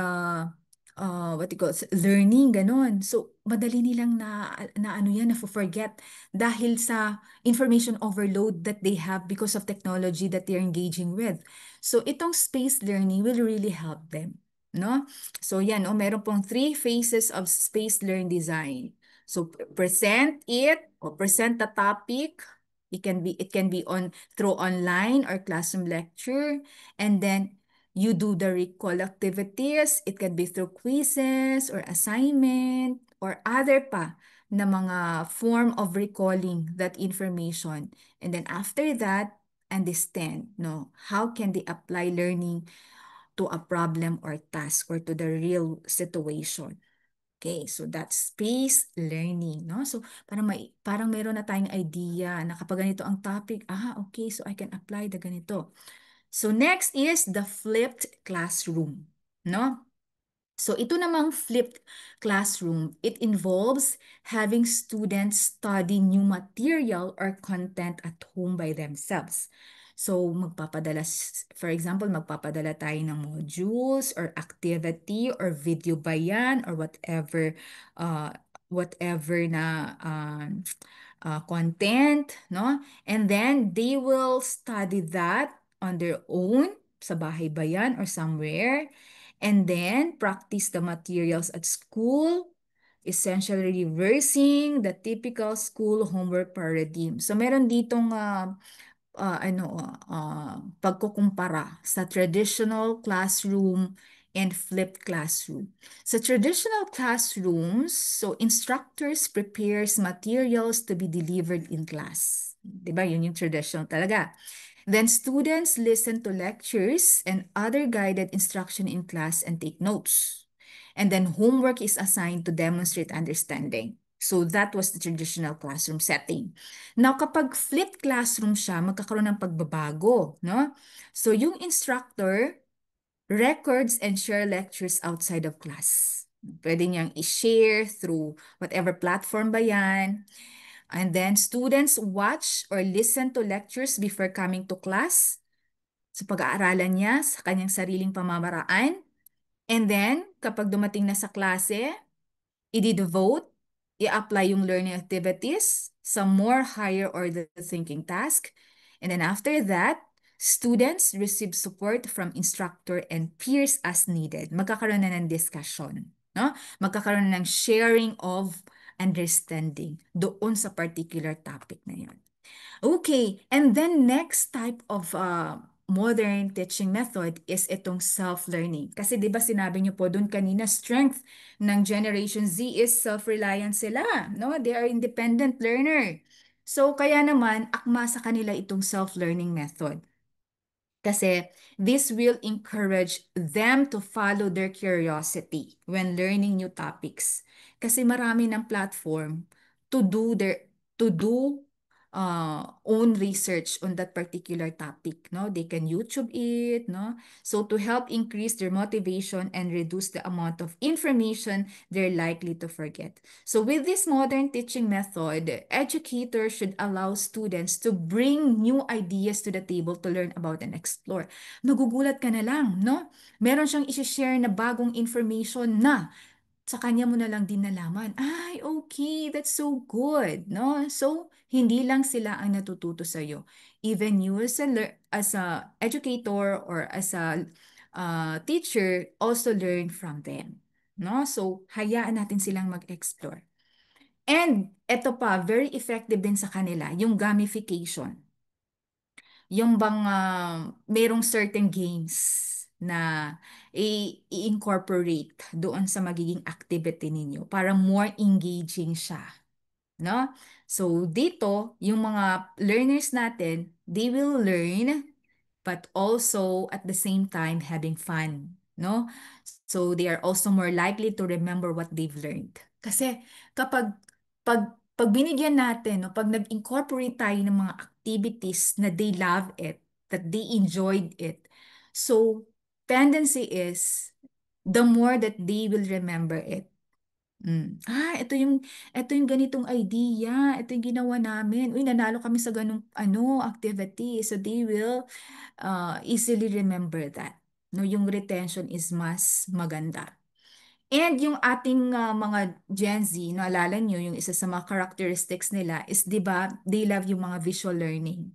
S1: what you call learning, ganon. So, madali nilang na ano yan, na-forget dahil sa information overload that they have because of technology that they're engaging with. So, itong space learning will really help them, no? So, yan, meron pong 3 phases of space learn design. So, present it or present the topic. It can be through online or classroom lecture, and then you do the recall activities. It can be through quizzes or assignment or other pa na mga form of recalling that information. And then after that, understand, no, how can they apply learning to a problem or task or to the real situation. Okay, so that's space learning, no? So parang meron na tayong idea na kapag ganito ang topic, okay, so I can apply the ganito. So next is the flipped classroom, no? So ito namang flipped classroom, it involves having students study new material or content at home by themselves. So for example, magpapadala tayo ng modules or activity or video ba yan or uh, whatever na content, no? And then they will study that on their own, sa bahay ba yan or somewhere. And then practice the materials at school, essentially reversing the typical school homework paradigm. So meron ditong pagkukumpara sa traditional classroom and flipped classroom. Sa traditional classrooms, so instructors prepares materials to be delivered in class. 'Di ba? Yun yung traditional talaga. Then students listen to lectures and other guided instruction in class and take notes. And then homework is assigned to demonstrate understanding. So that was the traditional classroom setting. Now, kapag flipped classroom siya, magkakaroon ng pagbabago, no? So yung instructor records and share lectures outside of class. Pwede niyang i-share through whatever platform ba yan. And then students watch or listen to lectures before coming to class. So pag-aaralan niya sa kanyang sariling pamamaraan. And then, kapag dumating na sa klase, i-devote, i-apply yung learning activities sa more higher order thinking task. And then after that, students receive support from instructor and peers as needed. Magkakaroon na ng discussion, no? Magkakaroon na ng sharing of understanding doon sa particular topic na yun. Okay, and then next type of modern teaching method is itong self-learning. Kasi 'di ba sinabi niyo po doon kanina, strength ng Generation Z is self-reliance sila, no? They are independent learner. So kaya naman akma sa kanila itong self-learning method. Kasi this will encourage them to follow their curiosity when learning new topics. Kasi marami ng platform to do own research on that particular topic, no? They can YouTube it, no? So to help increase their motivation and reduce the amount of information they're likely to forget. So with this modern teaching method, educators should allow students to bring new ideas to the table to learn about and explore. Magugulat ka na lang, no? Meron siyang isi-share na bagong information na sa kanya mo na lang din nalaman, ay, okay, that's so good, no? So, hindi lang sila ang natututo sa'yo. Even you as a educator or as a teacher also learn from them, no? So, hayaan natin silang mag-explore. And eto pa, very effective din sa kanila, yung gamification. Yung bang merong certain games na i-incorporate doon sa magiging activity ninyo para more engaging siya, no? So dito, yung mga learners natin, they will learn but also at the same time having fun, no? So they are also more likely to remember what they've learned. Kasi kapag pag binigyan natin, no, pag nag-incorporate tayo ng mga activities na they love it, that they enjoyed it, so tendency is the more that they will remember it. Ito yung ganitong idea, ito yung ginawa namin. Uy, nanalo kami sa ganung activity. So they will easily remember that. No, yung retention is mas maganda. And yung ating mga Gen Z, naalala nyo, yung isa sa mga characteristics nila is, di ba, they love yung mga visual learning,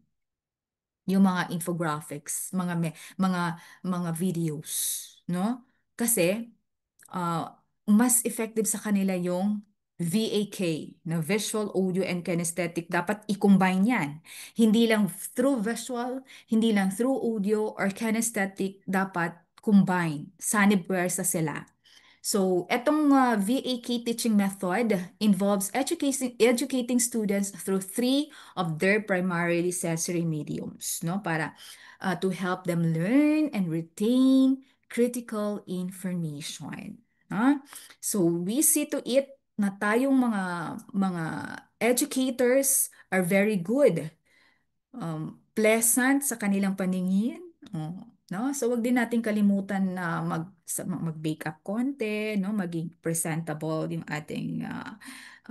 S1: yung mga infographics, mga videos, no? Kasi mas effective sa kanila yung VAK, na visual, audio, and kinesthetic. Dapat i-combine yan. Hindi lang through visual, hindi lang through audio or kinesthetic, dapat combine. Sanib sa sila. So, etong VAK teaching method involves educating students through three of their primarily sensory mediums, no? Para to help them learn and retain critical information. Ah, so we see to it na tayong mga educators are very good, pleasant sa kanilang paningin. Oh, no? So wag din natin kalimutan na mag-bake up konti, no? Maging presentable yung ating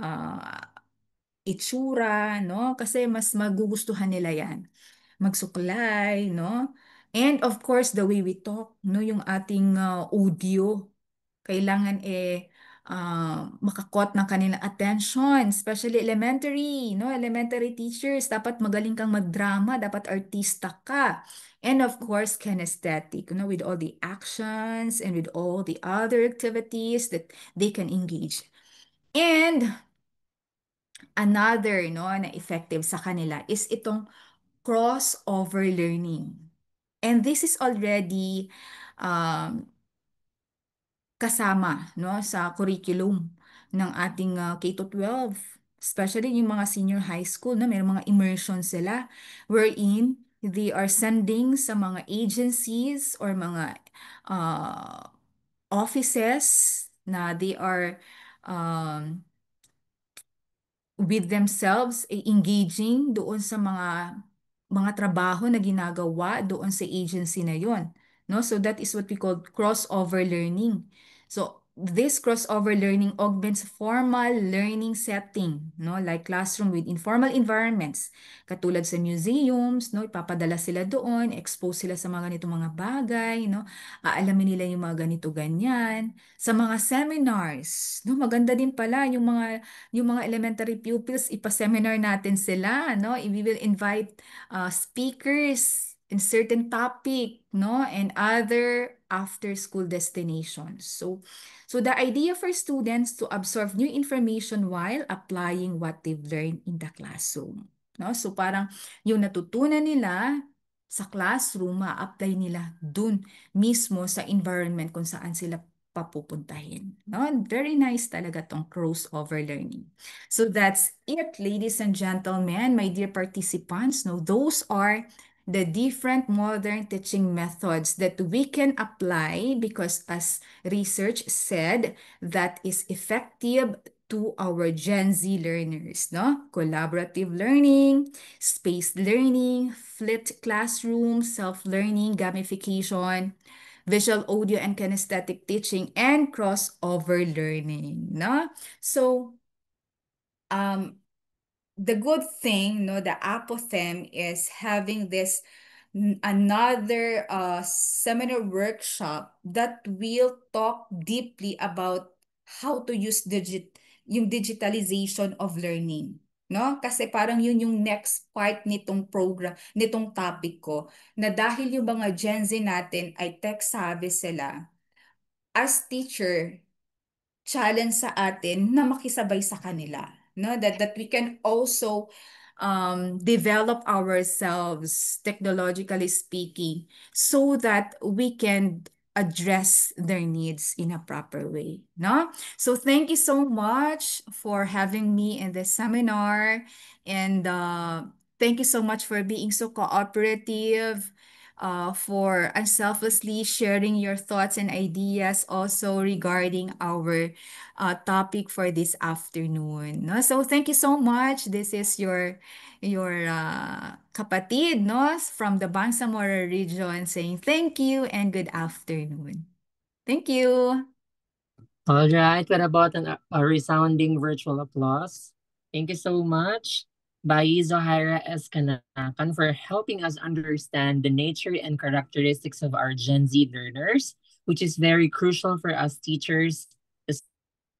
S1: ah, itsura, no? Kasi mas magugustuhan nila 'yan. Magsuklay, no? And of course, the way we talk, no? Yung ating audio, kailangan makakot ng kanilang attention, especially elementary, no? Elementary teachers, dapat magaling kang magdrama, dapat artista ka. And of course, kinesthetic, no? With all the actions and with all the other activities that they can engage. And another, no, na effective sa kanila is itong crossover learning. And this is already um, kasama, no, sa curriculum ng ating K-12, especially yung mga senior high school, no, may mga immersion sila wherein they are sending sa mga agencies or mga uh, offices na they are um, with themselves, engaging doon sa mga trabaho na ginagawa doon sa agency na yon, no? So that is what we call crossover learning. So this crossover learning augments formal learning setting, no? Like classroom with informal environments, katulad sa museums, no? Ipapadala sila doon, expose sila sa mga ganitong mga bagay, no? Aalamin nila yung mga ganito ganyan. Sa mga seminars, no? Maganda din pala yung mga elementary pupils, ipa-seminar natin sila, no? We will invite speakers in certain topic, no? And other after-school destinations. So the idea for students to absorb new information while applying what they've learned in the classroom, no? So parang yung natutunan nila sa classroom, ma-apply nila dun mismo sa environment kung saan sila papupuntahin. No? Very nice talaga tong crossover learning. So that's it, ladies and gentlemen, my dear participants. No, those are the different modern teaching methods that we can apply because as research said, that is effective to our Gen Z learners, no? Collaborative learning, spaced learning, flipped classroom, self-learning, gamification, visual, audio, and kinesthetic teaching, and crossover learning, no? So, um, the good thing, no, the apothem is having this another seminar workshop that will talk deeply about how to use yung digitalization of learning. No? Kasi parang yun yung next part nitong program, nitong topic ko, na dahil yung mga Gen Z natin ay tech savvy sila, as teacher, challenge sa atin na makisabay sa kanila, no, that we can also develop ourselves technologically speaking so that we can address their needs in a proper way, no? So thank you so much for having me in this seminar, and thank you so much for being so cooperative, for unselflessly sharing your thoughts and ideas also regarding our topic for this afternoon. No? So thank you so much. This is your kapatid, no, from the Bangsamoro region saying thank you and good afternoon. Thank you.
S3: All right, what about a resounding virtual applause? Thank you so much, Bai Zohaira S. Kanakan, for helping us understand the nature and characteristics of our Gen Z learners, which is very crucial for us teachers,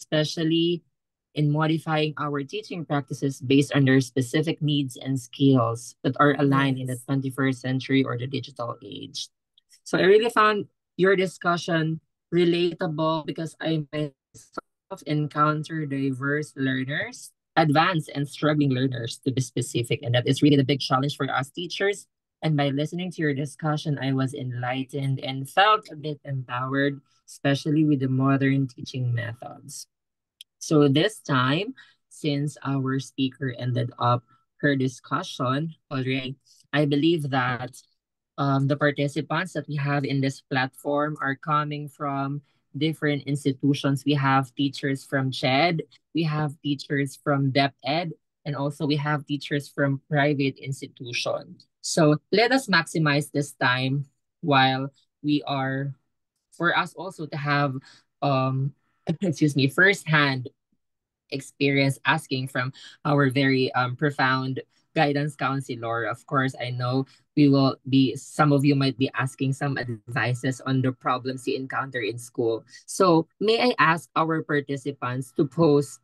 S3: especially in modifying our teaching practices based on their specific needs and skills that are aligned in the
S1: Yes.
S3: 21st century or the digital age. So I really found your discussion relatable because I myself encounter diverse learners, advanced and struggling learners to be specific. And that is really the big challenge for us teachers. And by listening to your discussion, I was enlightened and felt a bit empowered, especially with the modern teaching methods. So this time, since our speaker ended up her discussion already, I believe that the participants that we have in this platform are coming from different institutions. We have teachers from CHED, we have teachers from DepEd, and also we have teachers from private institutions. So let us maximize this time while we are, for us also to have excuse me, firsthand experience asking from our very profound guidance counselor. Of course, I know we will be, some of you might be asking some advices on the problems you encounter in school. So may I ask our participants to post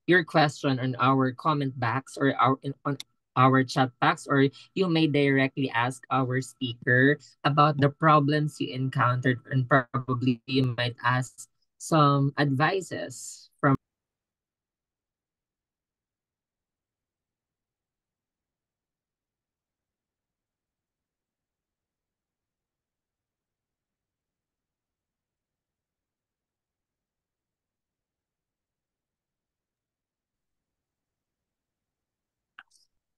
S3: your question on our comment box or on our chat box, or you may directly ask our speaker about the problems you encountered, and probably you might ask some advices from.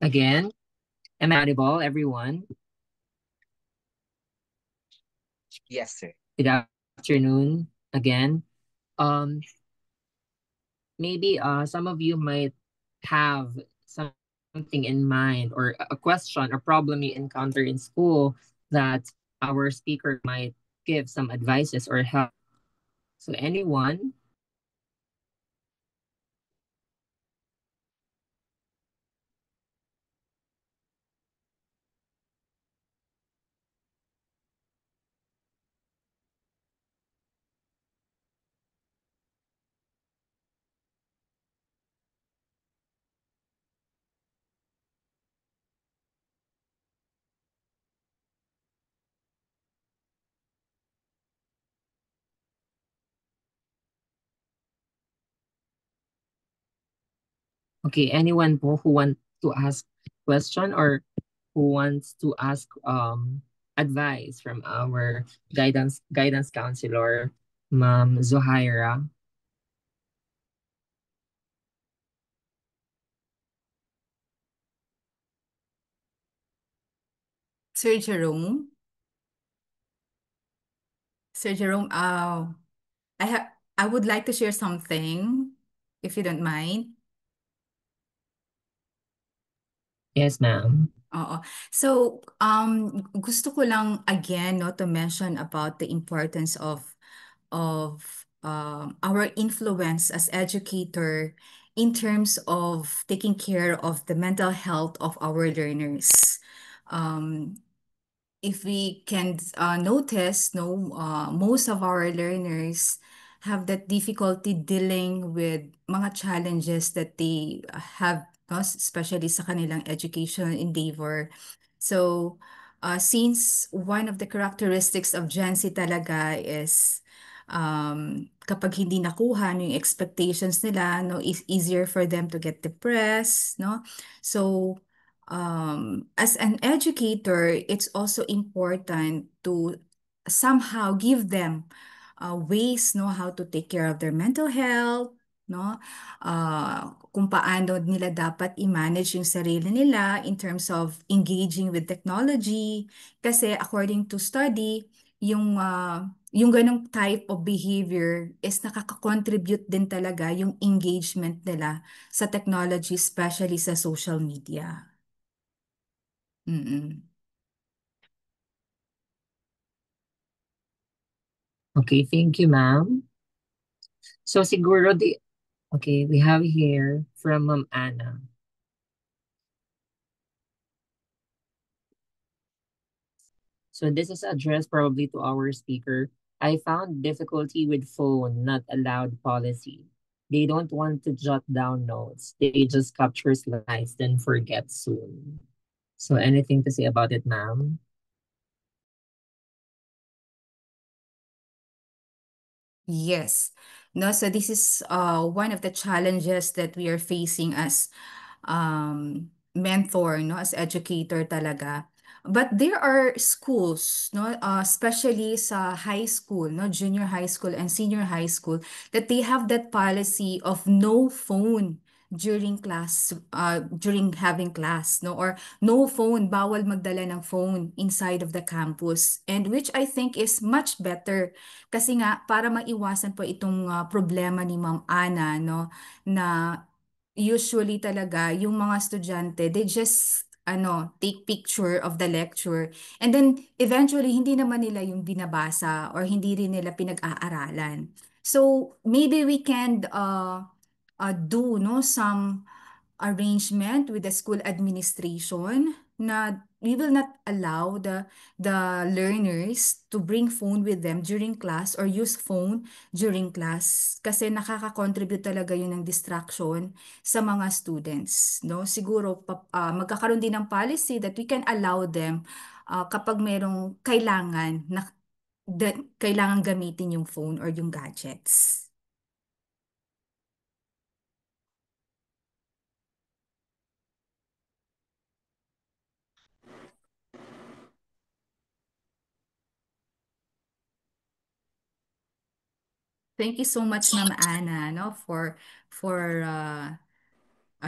S3: Again, am I audible, everyone?
S2: Yes, sir.
S3: Good afternoon again. Um, Maybe some of you might have something in mind, or a question or problem you encounter in school that our speaker might give some advices or help. So anyone? Okay, anyone who want to ask question, or who wants to ask advice from our guidance counselor, Ma'am Zohaira.
S1: Sir Jerome? Sir Jerome, I have I would like to share something, if you don't mind.
S3: Yes, ma'am.
S1: Oo. So, gusto ko lang again, no, to mention about the importance of our influence as educator in terms of taking care of the mental health of our learners. Um, if we can notice, no, most of our learners have that difficulty dealing with mga challenges that they have, no, especially sa kanilang educational endeavor. So, since one of the characteristics of Gen Z talaga is kapag hindi nakuha no, yung expectations nila, no, it's easier for them to get depressed, no? So, as an educator, it's also important to somehow give them ways, no, how to take care of their mental health, no, kung paano nila dapat i-manage yung sarili nila in terms of engaging with technology. Kasi according to study, yung ganong type of behavior is nakaka-contribute din talaga yung engagement nila sa technology, especially sa social media. Mm.
S3: Okay, thank you, ma'am. So siguro okay, we have here from Ma'am Anna. So this is addressed probably to our speaker. I found difficulty with phone not allowed policy. They don't want to jot down notes. They just capture slides, then forget soon. So anything to say about it, ma'am?
S1: Yes. No, so this is one of the challenges that we are facing as mentor, no, as educator talaga. But there are schools, no, especially sa high school, no, junior high school and senior high school, that they have that policy of no phone during class, during having class, no? Or no phone, bawal magdala ng phone inside of the campus. And which I think is much better kasi nga para maiwasan po itong problema ni Ma'am Ana, no? Na usually talaga yung mga estudyante, they just take picture of the lecture and then eventually hindi naman nila yung binabasa or hindi rin nila pinag-aaralan. So maybe we can do no some arrangement with the school administration na we will not allow the learners to bring phone with them during class or use phone during class kasi nakaka-contribute talaga yun ng distraction sa mga students, no? Siguro magkakaroon din ng policy that we can allow them kapag merong kailangan na kailangan gamitin yung phone or yung gadgets. Thank you so much, Ma'am Ana, no, for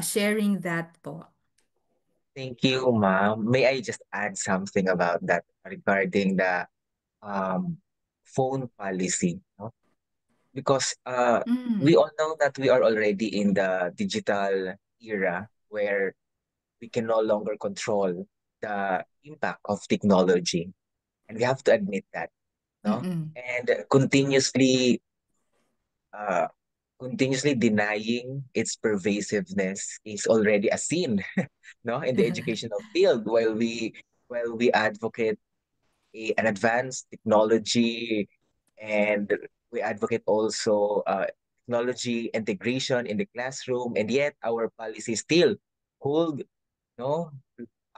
S1: sharing that po.
S2: Thank you, ma'am. May I just add something about that regarding the um, phone policy, no? Because we
S1: Mm,
S2: all know that we are already in the digital era where we can no longer control the impact of technology, and we have to admit that, no?
S1: mm-mm.
S2: And uh, continuously denying its pervasiveness is already a sin, no, in the educational field. While we advocate an advanced technology, and we advocate also technology integration in the classroom, and yet our policy still hold, no,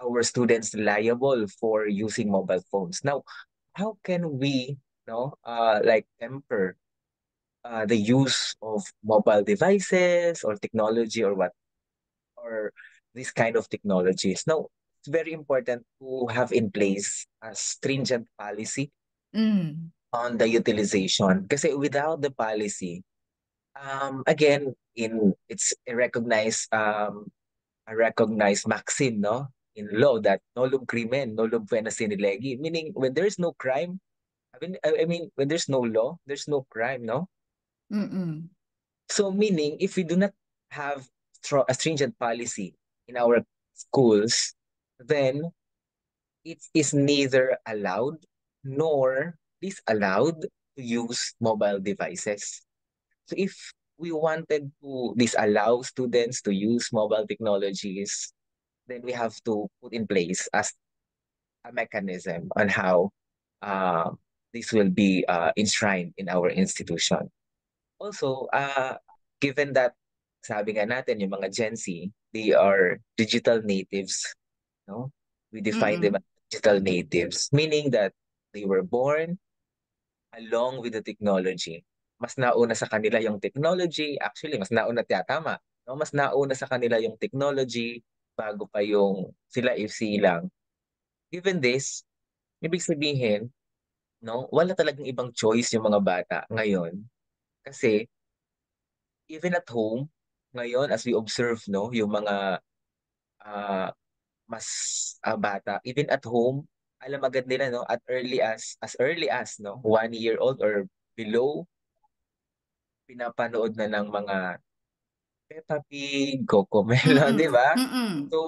S2: our students liable for using mobile phones. Now, how can we, like temper the use of mobile devices or technology or what, or this kind of technologies? Now, it's very important to have in place a stringent policy
S1: Mm,
S2: on the utilization. Kasi without the policy, again, it's a recognized maxim, no, in law, that nolum crimen, nolum pena sine legi. Meaning, when there's no crime, I mean, when there's no law, there's no crime, no?
S1: mm-mm.
S2: So meaning, if we do not have a stringent policy in our schools, then it is neither allowed nor disallowed to use mobile devices. So if we wanted to disallow students to use mobile technologies, then we have to put in place as a mechanism on how uh, this will be enshrined in our institution. Also, given that sabi nga natin yung mga Gen Z, they are digital natives, no? We define them
S1: Mm-mm.
S2: as digital natives, meaning that they were born along with the technology. Mas nauna sa kanila yung technology, actually, mas nauna tama, no? Mas nauna sa kanila yung technology bago pa yung sila isilang. Given this, ibig sabihin, no, wala talagang ibang choice yung mga bata ngayon kasi even at home, ngayon as we observe, no, yung mga ah, mas bata, even at home, alam agad nila, no, as early as, no, 1 year old or below, pinapanood na ng mga Peppa Pig, Cocomelon,
S1: Mm-mm.
S2: di ba?
S1: Mm-mm.
S2: So,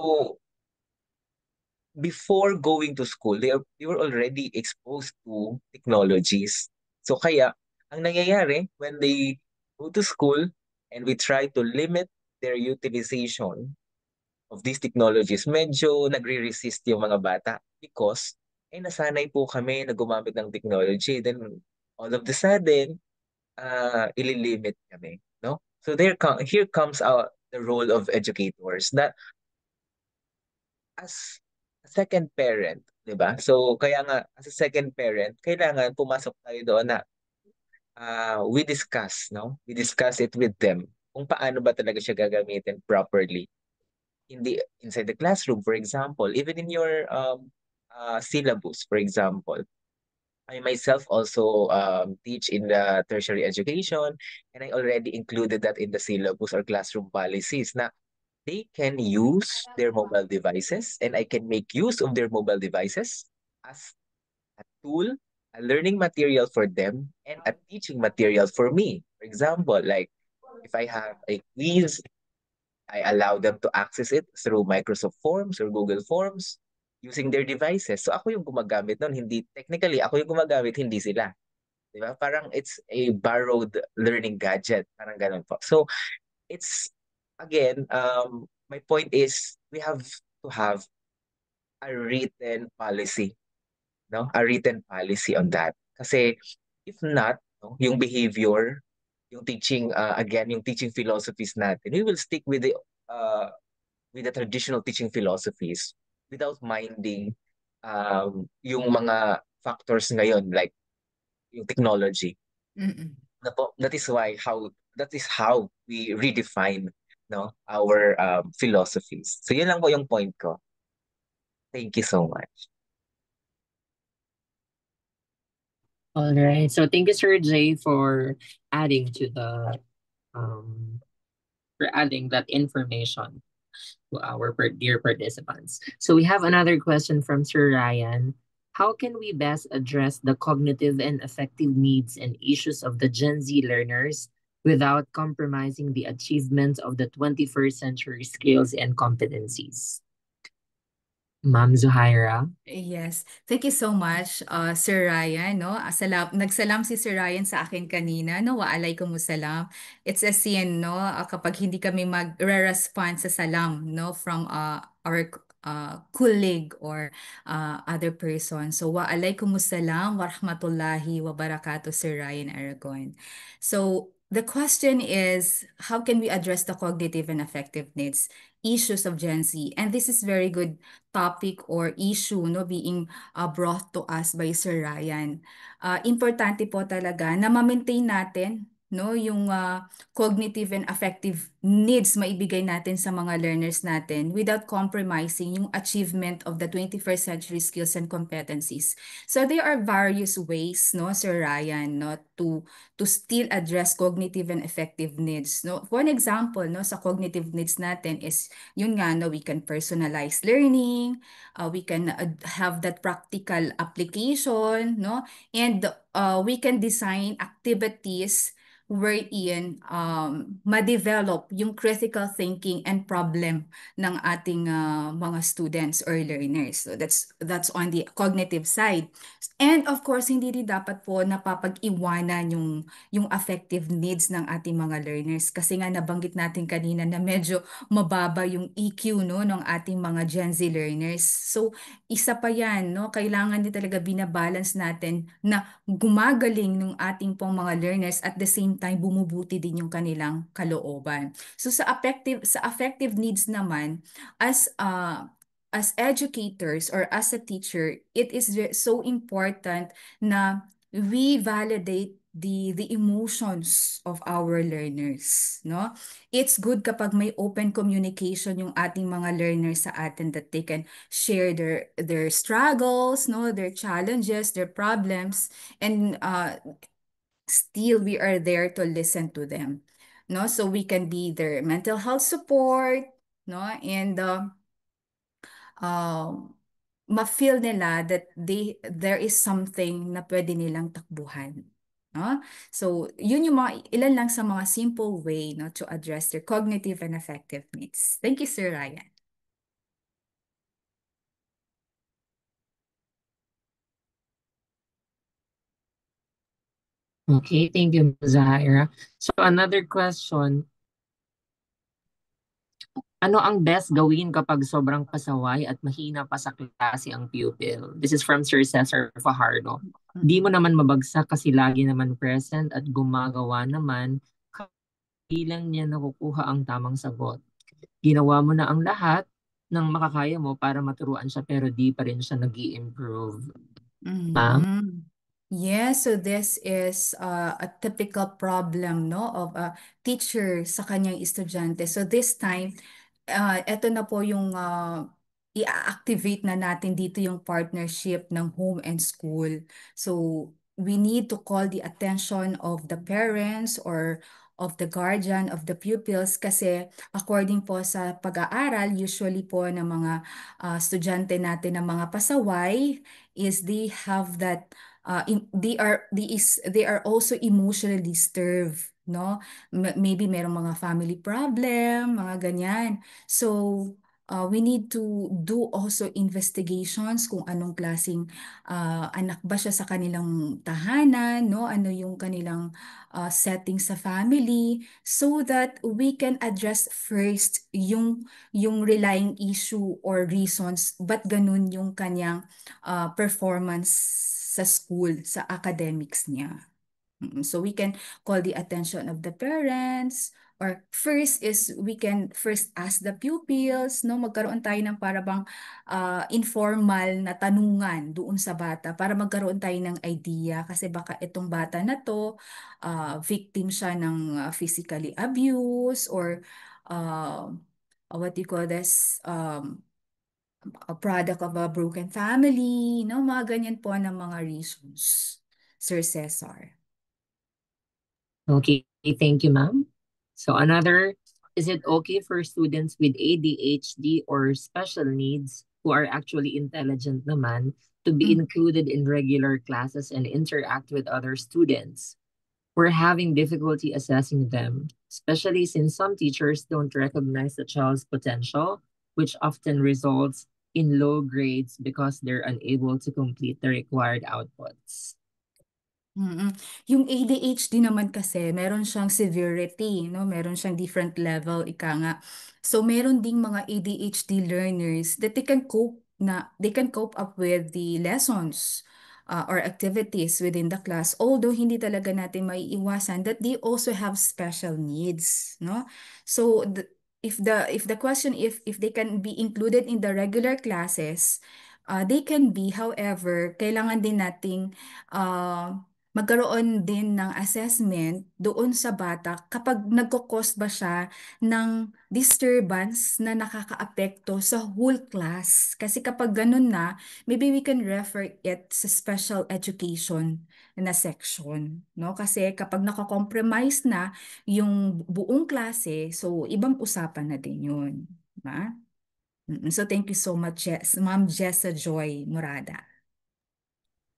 S2: before going to school, they were already exposed to technologies. So kaya, ang nangyayari when they go to school and we try to limit their utilization of these technologies, medyo nagre-resist yung mga bata because nasanay po kami na gumamit ng technology. Then all of the sudden, ililimit kami, no? So here comes the role of educators that as a second parent, 'di ba? So kaya nga as a second parent, kailangan pumasok tayo doon na we discuss, no? We discuss it with them kung paano ba talaga siya gagamitin properly inside the classroom, for example, even in your syllabus, for example. I myself also teach in the tertiary education, and I already included that in the syllabus or classroom policies na they can use their mobile devices and I can make use of their mobile devices as a tool, a learning material for them, and a teaching material for me. For example, like if I have a quiz, I allow them to access it through Microsoft Forms or Google Forms using their devices. So ako yung gumagamit nun, hindi technically ako yung gumagamit, hindi sila. 'Di ba? Parang it's a borrowed learning gadget, parang ganun po. So it's again, my point is we have to have a written policy, no? A written policy on that. Kasi if not, no, yung behavior, yung teaching again, yung teaching philosophies natin, we will stick with the traditional teaching philosophies without minding yung mga factors ngayon like yung technology.
S1: Mm-mm.
S2: That is how we redefine no our philosophies. So yun lang po yung point ko. Thank you so much.
S3: All right. So thank you, Sir Jay, for adding to the um for adding that information to our dear participants. So we have another question from Sir Ryan. How can we best address the cognitive and affective needs and issues of the Gen Z learners without compromising the achievements of the 21st century skills and competencies? Ma'am Zuhaira?
S1: Yes. Thank you so much, Sir Ryan, no? Nagsalam si Sir Ryan sa akin kanina, no? Waalay kumusalam. It's a sin, no? Kapag hindi kami mag-respond sa salam, no? From our colleague or other person. So, waalay kumusalam, warahmatullahi wabarakatuh, Sir Ryan Aragon. So, the question is, how can we address the cognitive and affective needs, issues of Gen Z? And this is very good topic or issue no being brought to us by Sir Ryan. Importante po talaga na ma-maintain natin no yung cognitive and affective needs maibigay natin sa mga learners natin without compromising yung achievement of the 21st century skills and competencies. So there are various ways no Sir Ryan no to still address cognitive and effective needs no. For an example no sa cognitive needs natin is yun nga no we can personalize learning, we can have that practical application no, and we can design activities wherein ma-develop yung critical thinking and problem ng ating mga students or learners. So that's on the cognitive side. And of course, hindi rin dapat po napapag-iwanan yung affective needs ng ating mga learners kasi nga nabanggit natin kanina na medyo mababa yung EQ no ng ating mga Gen Z learners. So isa pa yan no, kailangan din talaga binabalance natin na gumagaling ng ating pong mga learners at the same time bumubuti din yung kanilang kalooban. So sa affective needs naman as educators or as a teacher, it is so important na we validate the emotions of our learners, no? It's good kapag may open communication yung ating mga learners sa atin that they can share their struggles, no, their challenges, their problems, and still we are there to listen to them, no? So we can be their mental health support, no, and um, ma-feel nila that there is something na pwede nilang takbuhan. No? So, yun yung mga ilan lang sa mga simple way no, to address their cognitive and affective needs. Thank you, Sir Ryan.
S3: Okay, thank you, Ms. Zahaira. So another question, ano ang best gawin kapag sobrang pasaway at mahina pa sa klase ang pupil? This is from Sir Cesar Fajardo. Di mo naman mabagsak kasi lagi naman present at gumagawa naman bilang niya nakukuha ang tamang sagot. Ginawa mo na ang lahat ng makakaya mo para maturuan siya pero di pa rin siya nag improve. Ma'am?
S1: Mhm. Yes, so this is a typical problem no of a teacher sa kanyang estudyante. So this time, eto na po yung i-activate na natin dito yung partnership ng home and school. So, we need to call the attention of the parents or of the guardian of the pupils kasi according po sa pag-aaral, usually po ng mga estudyante natin ng mga pasaway is they have that they are also emotionally disturbed, no? Maybe merong mga family problem, mga ganyan. So, we need to do also investigations kung anong klaseng anak ba siya sa kanilang tahanan, no? Ano yung kanilang setting sa family so that we can address first yung relying issue or reasons ba't ganun yung kanyang performance sa school, sa academics niya. So we can call the attention of the parents or first is we can first ask the pupils, no? Magkaroon tayo ng para bang informal na tanungan doon sa bata para magkaroon tayo ng idea kasi baka itong bata na to victim siya ng physically abuse or what do you call this a product of a broken family, no? Mga ganyan po ng mga reasons, Sir Cesar.
S3: Okay, thank you, ma'am. So another, is it okay for students with ADHD or special needs who are actually intelligent naman to be included in regular classes and interact with other students? We're having difficulty assessing them, especially since some teachers don't recognize the child's potential, which often results in low grades because they're unable to complete the required outputs.
S1: Mm. Yung ADHD naman kasi, meron siyang severity, no? Meron siyang different level, ika nga. So, meron ding mga ADHD learners that they can cope up with the lessons or activities within the class. Although, hindi talaga natin maiiwasan that they also have special needs, no? So, if the question if they can be included in the regular classes, they can be. However, kailangan din nating uh, magkaroon din ng assessment doon sa bata kapag nagko-cause ba siya ng disturbance na nakakaapekto sa whole class. Kasi kapag ganun na, maybe we can refer it sa special education na section, no? Kasi kapag nakakompromise na yung buong klase, so ibang usapan na din yun, ba? So thank you so much, Ma'am Jessa Joy Murada.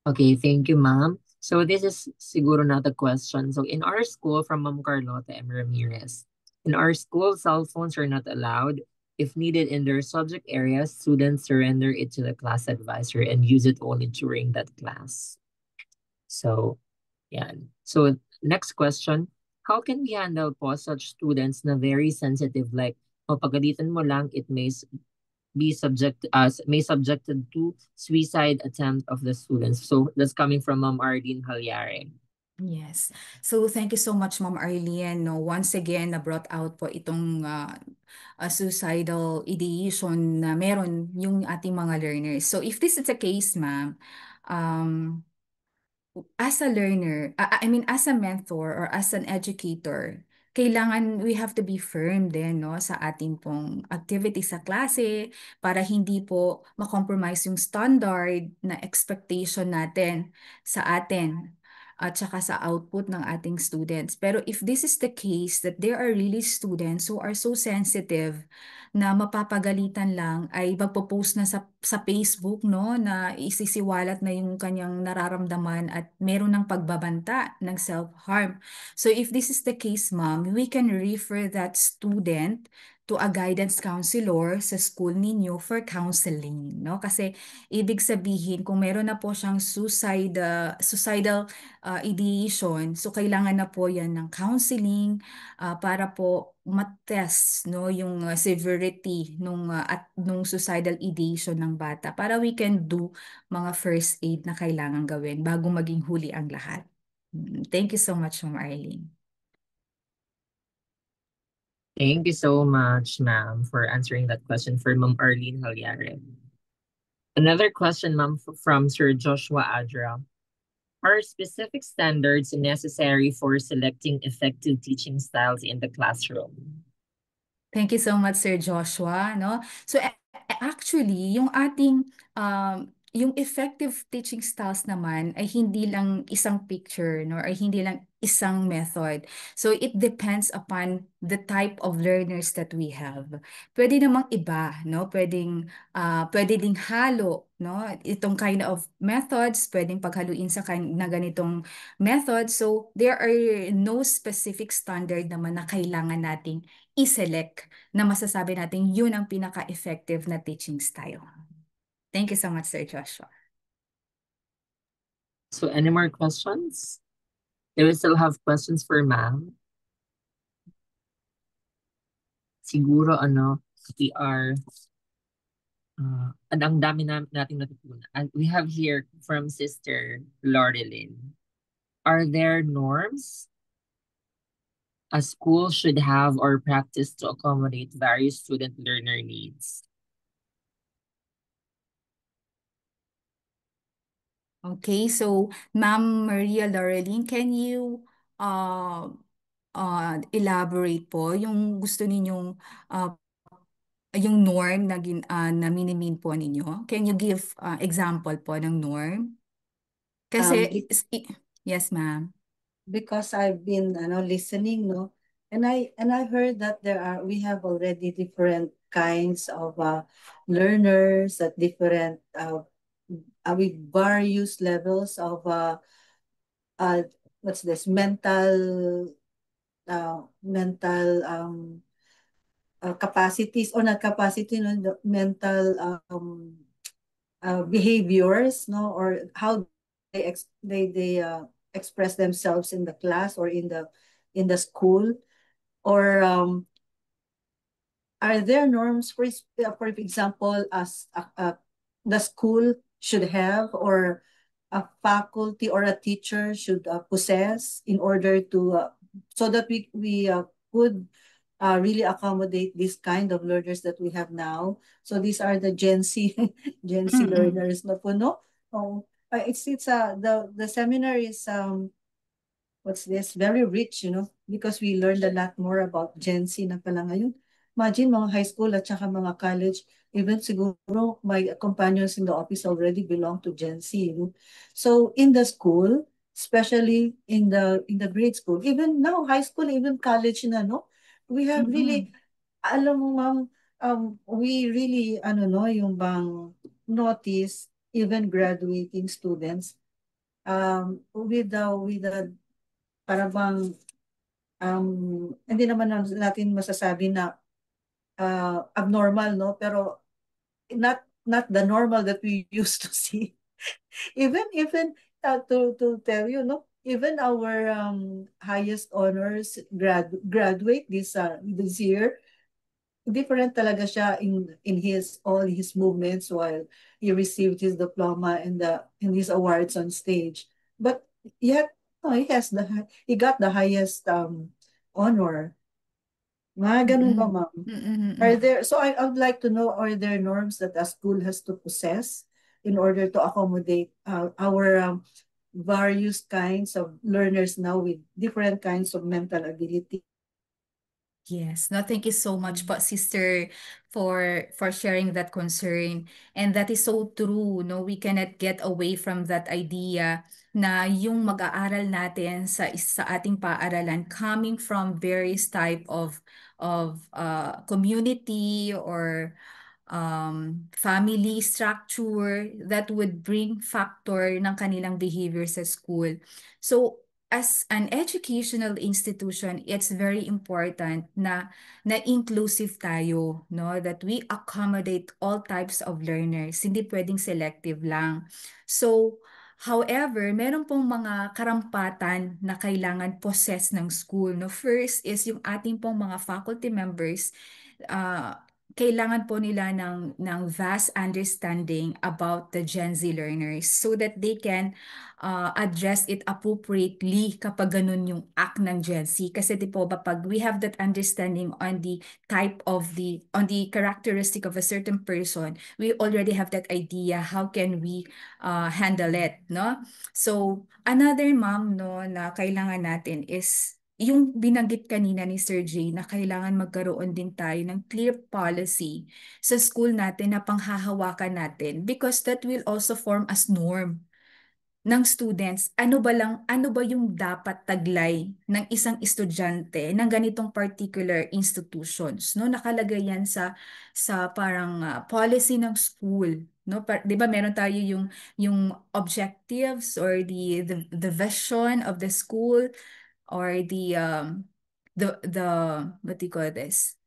S3: Okay, thank you, ma'am. So this is siguro not a question. So in our school, from Ma'am Carlota M. Ramirez, in our school, cell phones are not allowed. If needed in their subject areas, students surrender it to the class advisor and use it only during that class. So, yeah. So next question, how can we handle po such students na very sensitive, like, pagalitan mo lang, it may subjected to suicide attempt of the students. So that's coming from Ma'am Ardeen Halyare.
S1: Yes. So thank you so much, Ma'am Arlene. No, once again, na brought out po itong suicidal ideation na meron yung ating mga learners. So if this is the case, ma'am, um, as a learner, I mean, as a mentor or as an educator, kailangan we have to be firm din, no, sa ating pong activity sa klase para hindi po makompromise yung standard na expectation natin sa atin at saka sa output ng ating students. Pero if this is the case that there are really students who are so sensitive na mapapagalitan lang ay magpo-post na sa Facebook, no, na isisiwalat na yung kanyang nararamdaman at meron ng pagbabanta ng self-harm. So if this is the case, ma'am, we can refer that student to a guidance counselor sa school ninyo for counseling, no? Kasi ibig sabihin kung meron na po siyang suicidal ideation, so kailangan na po 'yan ng counseling para po matest, no, yung severity nung suicidal ideation ng bata para we can do mga first aid na kailangan gawin bago maging huli ang lahat. Thank you so much, Ma'am Arlene.
S3: Thank you so much, ma'am, for answering that question for Ma'am Arlene Halyare. Another question, ma'am, from Sir Joshua Adra. Are specific standards necessary for selecting effective teaching styles in the classroom?
S1: Thank you so much, Sir Joshua, no? So Actually, yung ating yung effective teaching styles naman ay hindi lang isang picture, no, or hindi lang isang method. So it depends upon the type of learners that we have. Pwede namang iba, no? Pwede ding halo, no? Itong kind of methods, pwedeng paghaluin sa na ganitong method. So there are no specific standard naman na kailangan nating i-select na masasabi natin yun ang pinaka-effective na teaching style. Thank you so much, Sir Joshua.
S3: So any more questions? Do we still have questions for ma'am? Siguro we are ang dami nating natutunan. And we have here from Sister Loreline. Are there norms a school should have or practice to accommodate various student learner needs?
S1: Okay, so Ma'am Maria Loreline, can you elaborate po yung gusto ninyong yung norm na, na minimin po ninyo? Can you give example po ng norm? Kasi,
S4: Be-
S1: yes ma'am.
S4: because I've been listening, no, and I heard that we have already different kinds of learners at different with various levels of uh what's this mental capacities or not capacity, no, the mental behaviors, no, or how they express themselves in the class or in the school, or are there norms for example, as the school should have, or a faculty or a teacher should possess in order to so that we could really accommodate this kind of learners that we have now. So these are the Gen Z Gen Z
S1: Mm-mm.
S4: learners na po, no? Oh, it's the seminar is what's this, very rich, because we learned a lot more about Gen Z na pala ngayon. Imagine mga high school at saka mga college, even siguro my companions in the office already belong to Gen Z. So in the school, especially in the grade school, even now high school, even college na, no, we have really,
S1: Mm-mm.
S4: alam mo ma'am, we really, no, yung bang notice, even graduating students, with the para bang hindi naman natin masasabi na abnormal, no, pero not the normal that we used to see. Even to tell you, no, even our highest honors graduate this year, different talaga siya in his all his movements while he received his diploma and his awards on stage. But yet, no, he got the highest honor. Mga ganun ba,
S1: Mm-mm.
S4: ma'am?
S1: Mm-mm.
S4: So I would like to know, are there norms that a school has to possess in order to accommodate our various kinds of learners now with different kinds of mental ability?
S1: Yes. No, thank you so much po, sister, for sharing that concern. And that is so true, no? We cannot get away from that idea na yung mag-aaral natin sa ating paaralan coming from various type of community or family structure that would bring factor ng kanilang behavior sa school. So, as an educational institution, it's very important na inclusive tayo, no? That we accommodate all types of learners. Hindi pwedeng selective lang. So, however, meron pong mga karampatan na kailangan possess ng school, no? First is yung ating pong mga faculty members, uh, kailangan po nila ng vast understanding about the Gen Z learners so that they can address it appropriately kapag ganun yung act ng Gen Z. Kasi di po ba pag we have that understanding on the on the characteristic of a certain person, we already have that idea how can we handle it, no? So, another ma'am, no, na kailangan natin is yung binanggit kanina ni Sir Jay na kailangan magkaroon din tayo ng clear policy sa school natin na panghahawakan natin because that will also form as norm ng students. Ano ba yung dapat taglay ng isang estudyante ng ganitong particular institutions, no? Nakalagay yan sa parang policy ng school, no? 'Di ba meron tayo yung objectives or the vision of the school or the what do you call this?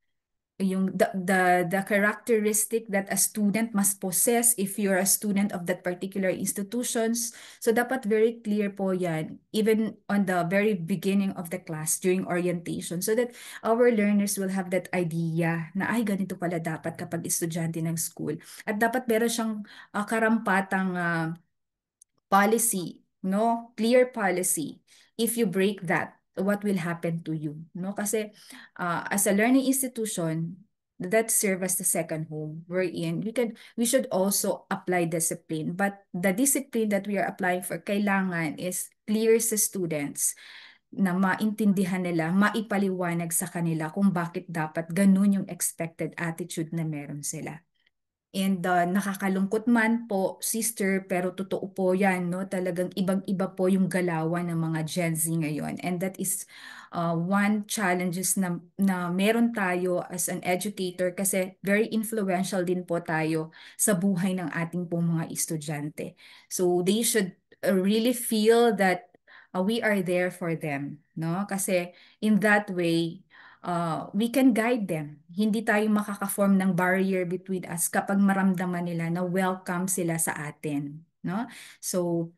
S1: Yung the characteristic that a student must possess if you're a student of that particular institutions. So dapat very clear po yan even on the very beginning of the class during orientation so that our learners will have that idea na ay ganito pala dapat kapag estudyante ng school. At dapat meron siyang karampatang policy, no? Clear policy. If you break that, what will happen to you, no? Kasi as a learning institution, that serve as the second home wherein we should also apply discipline. But the discipline that we are applying for kailangan is clear sa students na maintindihan nila, maipaliwanag sa kanila kung bakit dapat ganun yung expected attitude na meron sila. And nakakalungkot man po, sister, pero totoo po yan, no? Talagang ibang-iba po yung galawan ng mga Gen Z ngayon. And that is one challenges na meron tayo as an educator kasi very influential din po tayo sa buhay ng ating pong mga estudyante. So they should really feel that we are there for them, no? Kasi in that way, we can guide them. Hindi tayo makaka-form ng barrier between us kapag maramdaman nila na welcome sila sa atin, no? So,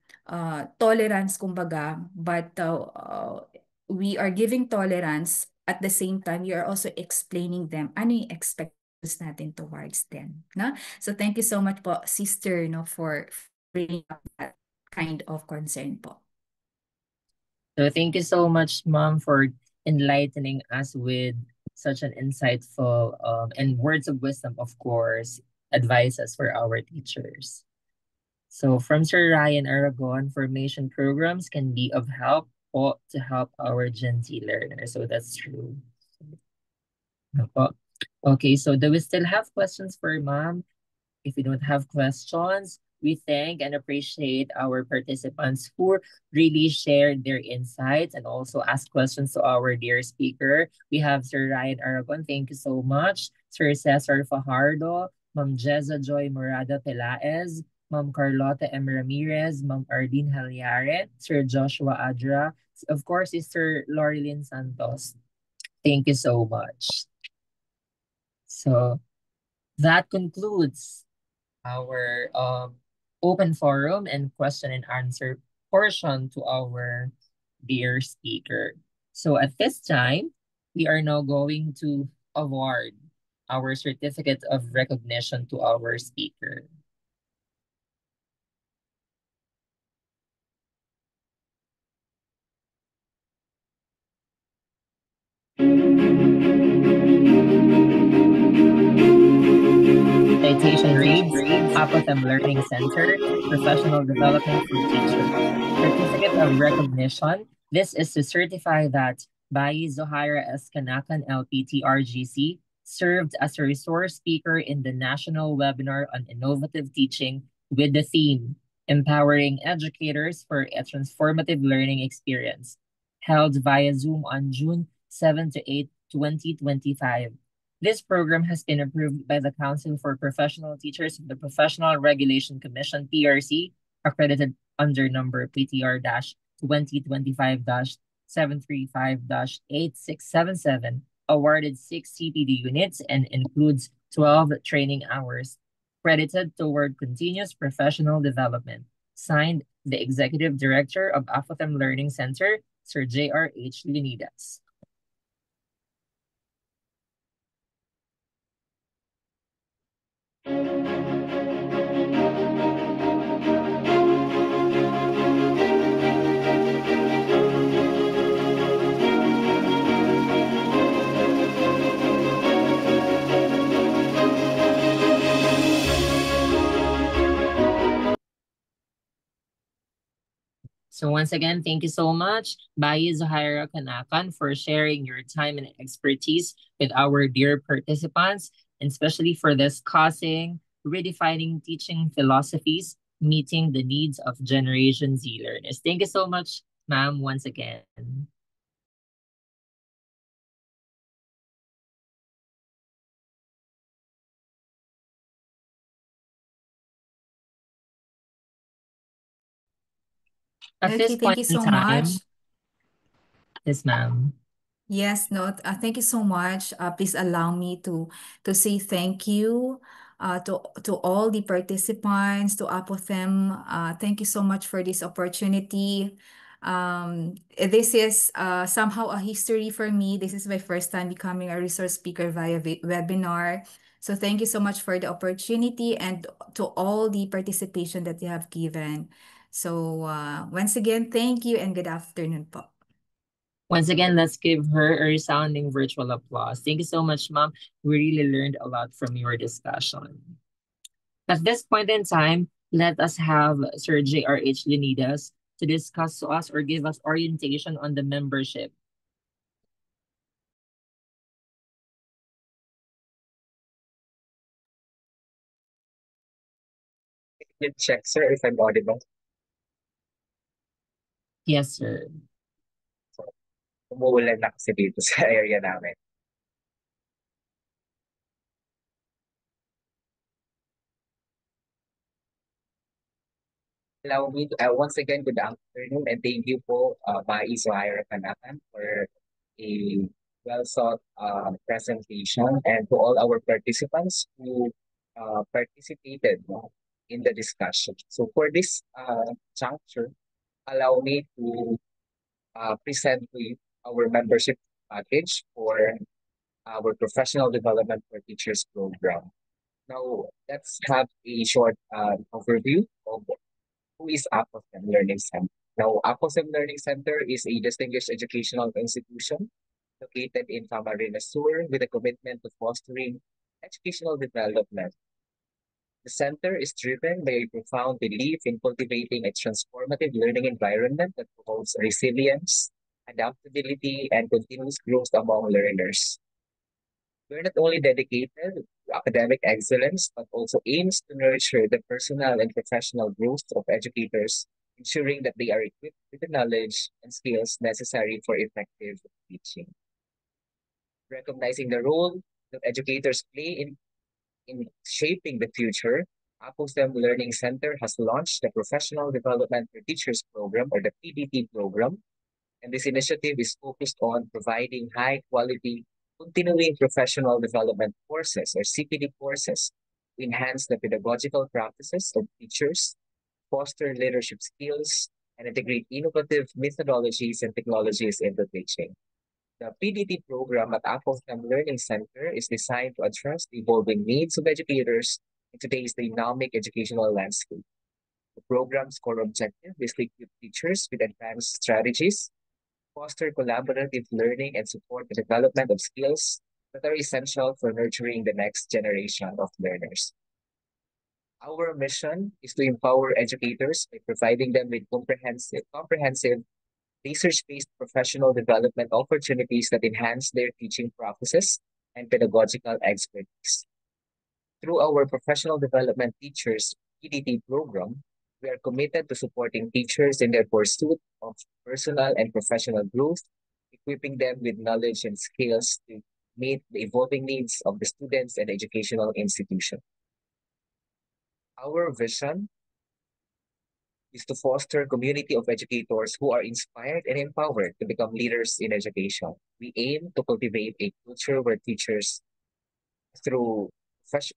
S1: tolerance kumbaga, but we are giving tolerance at the same time we are also explaining them ano yung expectations natin towards them, no? So, thank you so much po, sister, no, for bringing up that kind of concern po.
S3: So thank you so much, Mom, for enlightening us with such an insightful and words of wisdom, of course, advices for our teachers. So from Sir Ryan Aragon, formation programs can be of help po to help our Gen Z learners. So that's true. Okay, so do we still have questions for Mom? If we don't have questions, we thank and appreciate our participants who really shared their insights and also asked questions to our dear speaker. We have Sir Ryan Aragon. Thank you so much. Sir Cesar Fajardo, Ma'am Jeza Joy Morada Pelaez, Ma'am Carlota M. Ramirez, Ma'am Ardine Halyare, Sir Joshua Adra, of course, is Sir Lorilyn Santos. Thank you so much. So that concludes our open forum and question and answer portion to our dear speaker. So at this time, we are now going to award our certificate of recognition to our speaker. Citation reads, Apothem Learning Center, Professional Development for Teachers. Certificate of Recognition. This is to certify that Bayi Zohaira S. Kanakan LPT RGC served as a resource speaker in the national webinar on innovative teaching with the theme, Empowering Educators for a Transformative Learning Experience, held via Zoom on June 7 to 8, 2025. This program has been approved by the Council for Professional Teachers of the Professional Regulation Commission, PRC, accredited under number PTR-2025-735-8677, awarded 6 CPD units and includes 12 training hours, credited toward continuous professional development. Signed, the Executive Director of Apothem Learning Center, Sir J.R.H. Leonidas. So once again, thank you so much, Bayi Zuhaira Kanakan, for sharing your time and expertise with our dear participants, and especially for discussing redefining teaching philosophies, meeting the needs of Generation Z learners. Thank you so much, ma'am, once again. At
S1: Okay,
S3: this
S1: thank
S3: point
S1: you
S3: in
S1: so
S3: time,
S1: much.
S3: yes, ma'am.
S1: Yes, no, thank you so much. Please allow me to say thank you to all the participants, to Apothem. Thank you so much for this opportunity. This is somehow a history for me. This is my first time becoming a resource speaker via webinar. So thank you so much for the opportunity and to all the participation that you have given. So once again, thank you and good afternoon po.
S3: Once again, let's give her a resounding virtual applause. Thank you so much, ma'am. We really learned a lot from your discussion. At this point in time, let us have Sir J.R.H. Linidas to discuss to us or give us orientation on the membership.
S2: You check, sir, if I'm audible.
S3: Yes, sir.
S2: So, umuulan na kasi dito sa area namin. Allow me to, once again, good afternoon and thank you po, Mai Zuhaira Kanakan, for a well-thought presentation, and to all our participants who participated, no, in the discussion. So for this juncture, allow me to present to you our membership package for our professional development for teachers program. Now, let's have a short overview of who is APOSM Learning Center. Now, APOSM Learning Center is a distinguished educational institution located in Camarines Sur with a commitment to fostering educational development. The center is driven by a profound belief in cultivating a transformative learning environment that promotes resilience, adaptability, and continuous growth among learners. We're not only dedicated to academic excellence, but also aims to nurture the personal and professional growth of educators, ensuring that they are equipped with the knowledge and skills necessary for effective teaching. Recognizing the role that educators play in shaping the future, APOSTEM Learning Center has launched the Professional Development for Teachers program, or the PDT program, and this initiative is focused on providing high quality continuing professional development courses, or CPD courses, to enhance the pedagogical practices of teachers, foster leadership skills, and integrate innovative methodologies and technologies into teaching. The PDT program at APOSTEM Learning Center is designed to address the evolving needs of educators in today's dynamic educational landscape. The program's core objective is to equip teachers with advanced strategies, foster collaborative learning, and support the development of skills that are essential for nurturing the next generation of learners. Our mission is to empower educators by providing them with comprehensive research-based professional development opportunities that enhance their teaching practices and pedagogical expertise. Through our Professional Development Teachers PDT program, we are committed to supporting teachers in their pursuit of personal and professional growth, equipping them with knowledge and skills to meet the evolving needs of the students and educational institution. Our vision is to foster a community of educators who are inspired and empowered to become leaders in education. We aim to cultivate a culture where teachers, through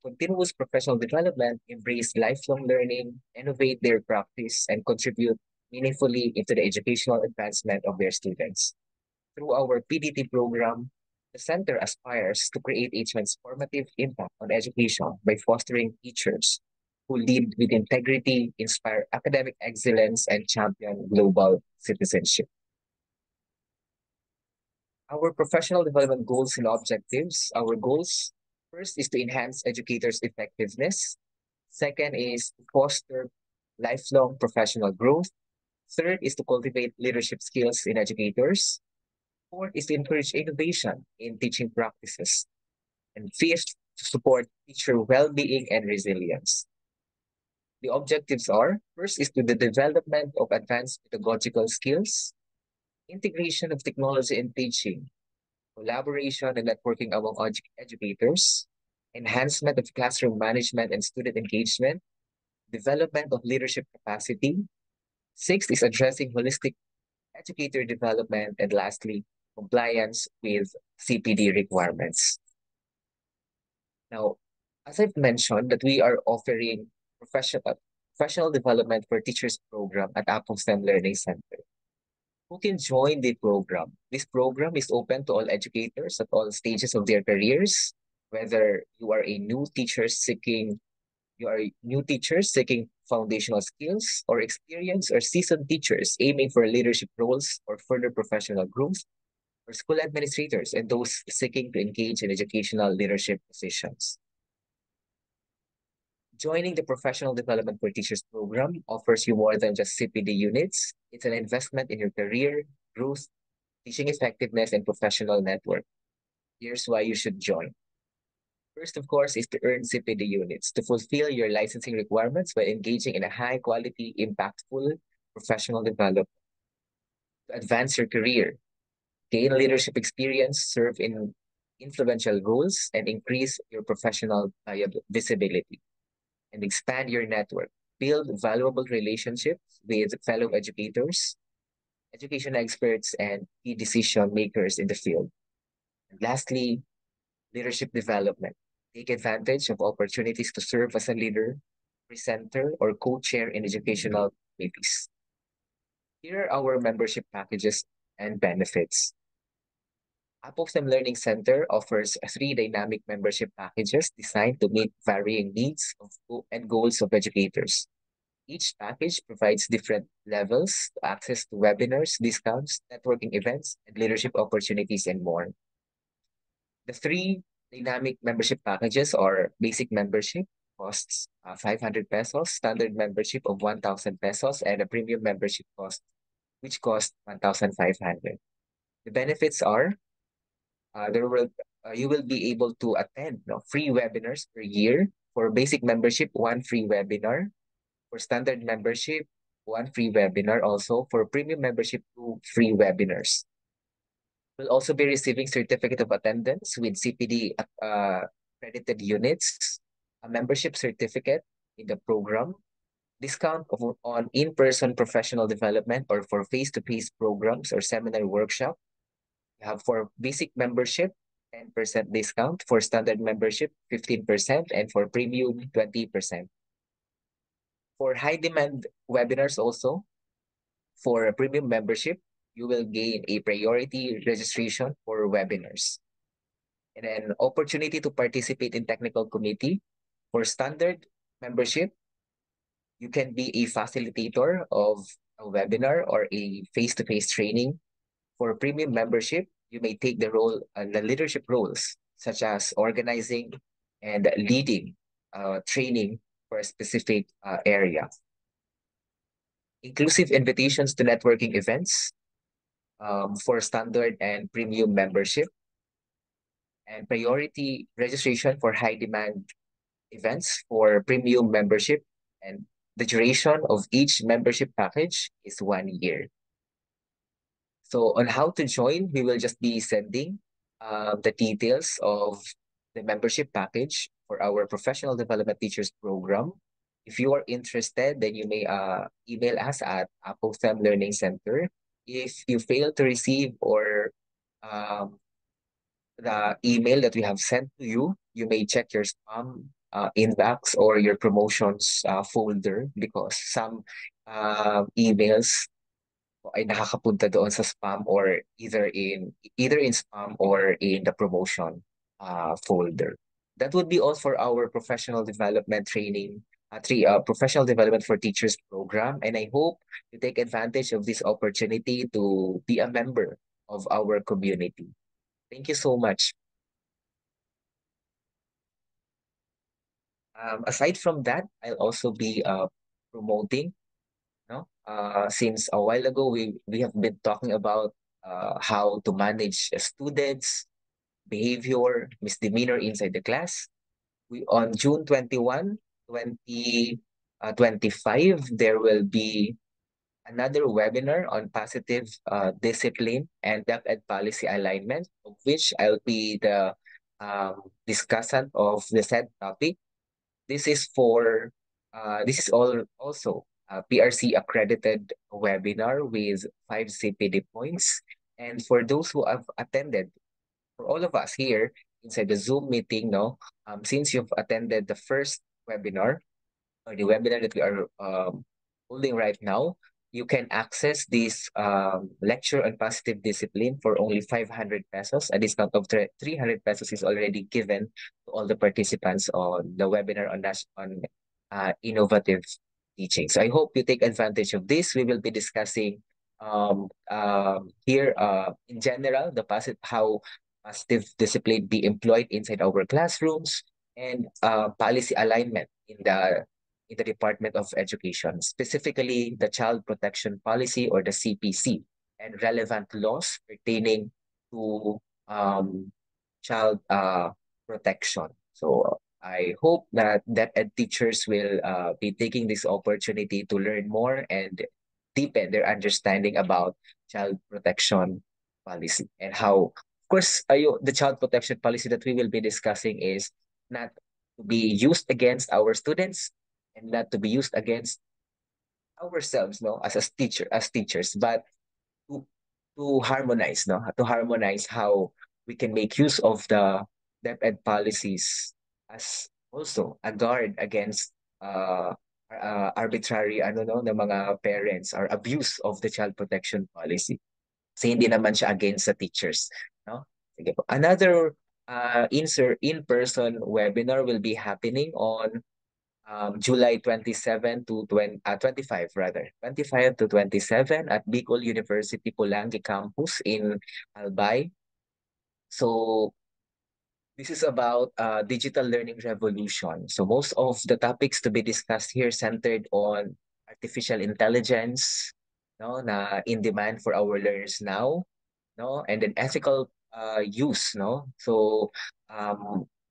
S2: continuous professional development, embrace lifelong learning, innovate their practice, and contribute meaningfully into the educational advancement of their students. Through our PDT program, the center aspires to create a transformative impact on education by fostering teachers who lead with integrity, inspire academic excellence, and champion global citizenship. Our professional development goals and objectives. Our goals, first, is to enhance educators' effectiveness. Second is to foster lifelong professional growth. Third is to cultivate leadership skills in educators. Fourth is to encourage innovation in teaching practices. And fifth, to support teacher well-being and resilience. The objectives are, first is to the development of advanced pedagogical skills, integration of technology in teaching, collaboration and networking among educators, enhancement of classroom management and student engagement, development of leadership capacity. Sixth is addressing holistic educator development, and lastly, compliance with CPD requirements. Now, as I've mentioned, that we are offering professional development for teachers program at Apple STEM Learning Center. Who can join the program? This program is open to all educators at all stages of their careers, whether you are a new teacher seeking foundational skills, or experienced or seasoned teachers aiming for leadership roles or further professional growth, or school administrators and those seeking to engage in educational leadership positions. Joining the Professional Development for Teachers program offers you more than just CPD units. It's an investment in your career, growth, teaching effectiveness, and professional network. Here's why you should join. First, of course, is to earn CPD units to fulfill your licensing requirements by engaging in a high-quality, impactful professional development. To advance your career, gain leadership experience, serve in influential roles, and increase your professional visibility. And expand your network. Build valuable relationships with fellow educators, education experts, and key decision makers in the field. And lastly, leadership development. Take advantage of opportunities to serve as a leader, presenter, or co-chair in educational committees. Here are our membership packages and benefits. Apple STEM Learning Center offers 3 dynamic membership packages designed to meet varying needs and goals of educators. Each package provides different levels to access to webinars, discounts, networking events, and leadership opportunities, and more. The 3 dynamic membership packages are basic membership, costs 500 pesos, standard membership of 1,000 pesos, and a premium membership which costs 1,500. The benefits are you will be able to attend free webinars per year. For basic membership, 1 free webinar. For standard membership, 1 free webinar. Also, for premium membership, 2 free webinars. We'll also be receiving certificate of attendance with CPD accredited units, a membership certificate in the program, discount on in-person professional development or for face-to-face programs or seminar workshop. You have for basic membership, 10% discount, for standard membership, 15%, and for premium, 20%. For high demand webinars also, for a premium membership, you will gain a priority registration for webinars. And an opportunity to participate in technical committee. For standard membership, you can be a facilitator of a webinar or a face-to-face training. For premium membership, you may take the leadership roles, such as organizing and leading training for a specific area. Inclusive invitations to networking events for standard and premium membership, and priority registration for high demand events for premium membership, and the duration of each membership package is 1 year. So on how to join, we will just be sending the details of the membership package for our professional development teachers program. If you are interested, then you may email us at Apple STEM Learning Center. If you fail to receive or the email that we have sent to you, you may check your spam inbox or your promotions folder, because some emails ay nakakapunta doon sa spam or either in spam or in the promotion folder. That would be all for our professional development training, professional development for teachers program, and I hope you take advantage of this opportunity to be a member of our community. Thank you so much. Aside from that, I'll also be promoting since a while ago, we have been talking about how to manage students' behavior, misdemeanor inside the class. On June 21, 2025, there will be another webinar on positive discipline and DepEd policy alignment, of which I'll be the discussant of the said topic. This is also a PRC accredited webinar with 5 CPD points. And for those who have attended, for all of us here inside the Zoom meeting, since you've attended the first webinar, or the webinar that we are holding right now, you can access this lecture on positive discipline for only 500 pesos. A discount of 300 pesos is already given to all the participants on the webinar on innovative teaching. So I hope you take advantage of this. We will be discussing here in general how positive discipline be employed inside our classrooms, and policy alignment in the Department of Education, specifically the Child Protection Policy, or the CPC, and relevant laws pertaining to child protection. So I hope that ed teachers will be taking this opportunity to learn more and deepen their understanding about child protection policy, and how, of course, the child protection policy that we will be discussing is not to be used against our students and not to be used against ourselves, as teachers, but to to harmonize how we can make use of the DepEd policies as also a guard against arbitrary ng mga parents, or abuse of the child protection policy. Kasi hindi naman siya against sa teachers, no? Sige po. Another in-person webinar will be happening on July 27 to 25 rather. 25 to 27 at Bicol University Pulangi campus in Albay. So this is about digital learning revolution. So most of the topics to be discussed here centered on artificial intelligence, na in demand for our learners now, and then ethical use, So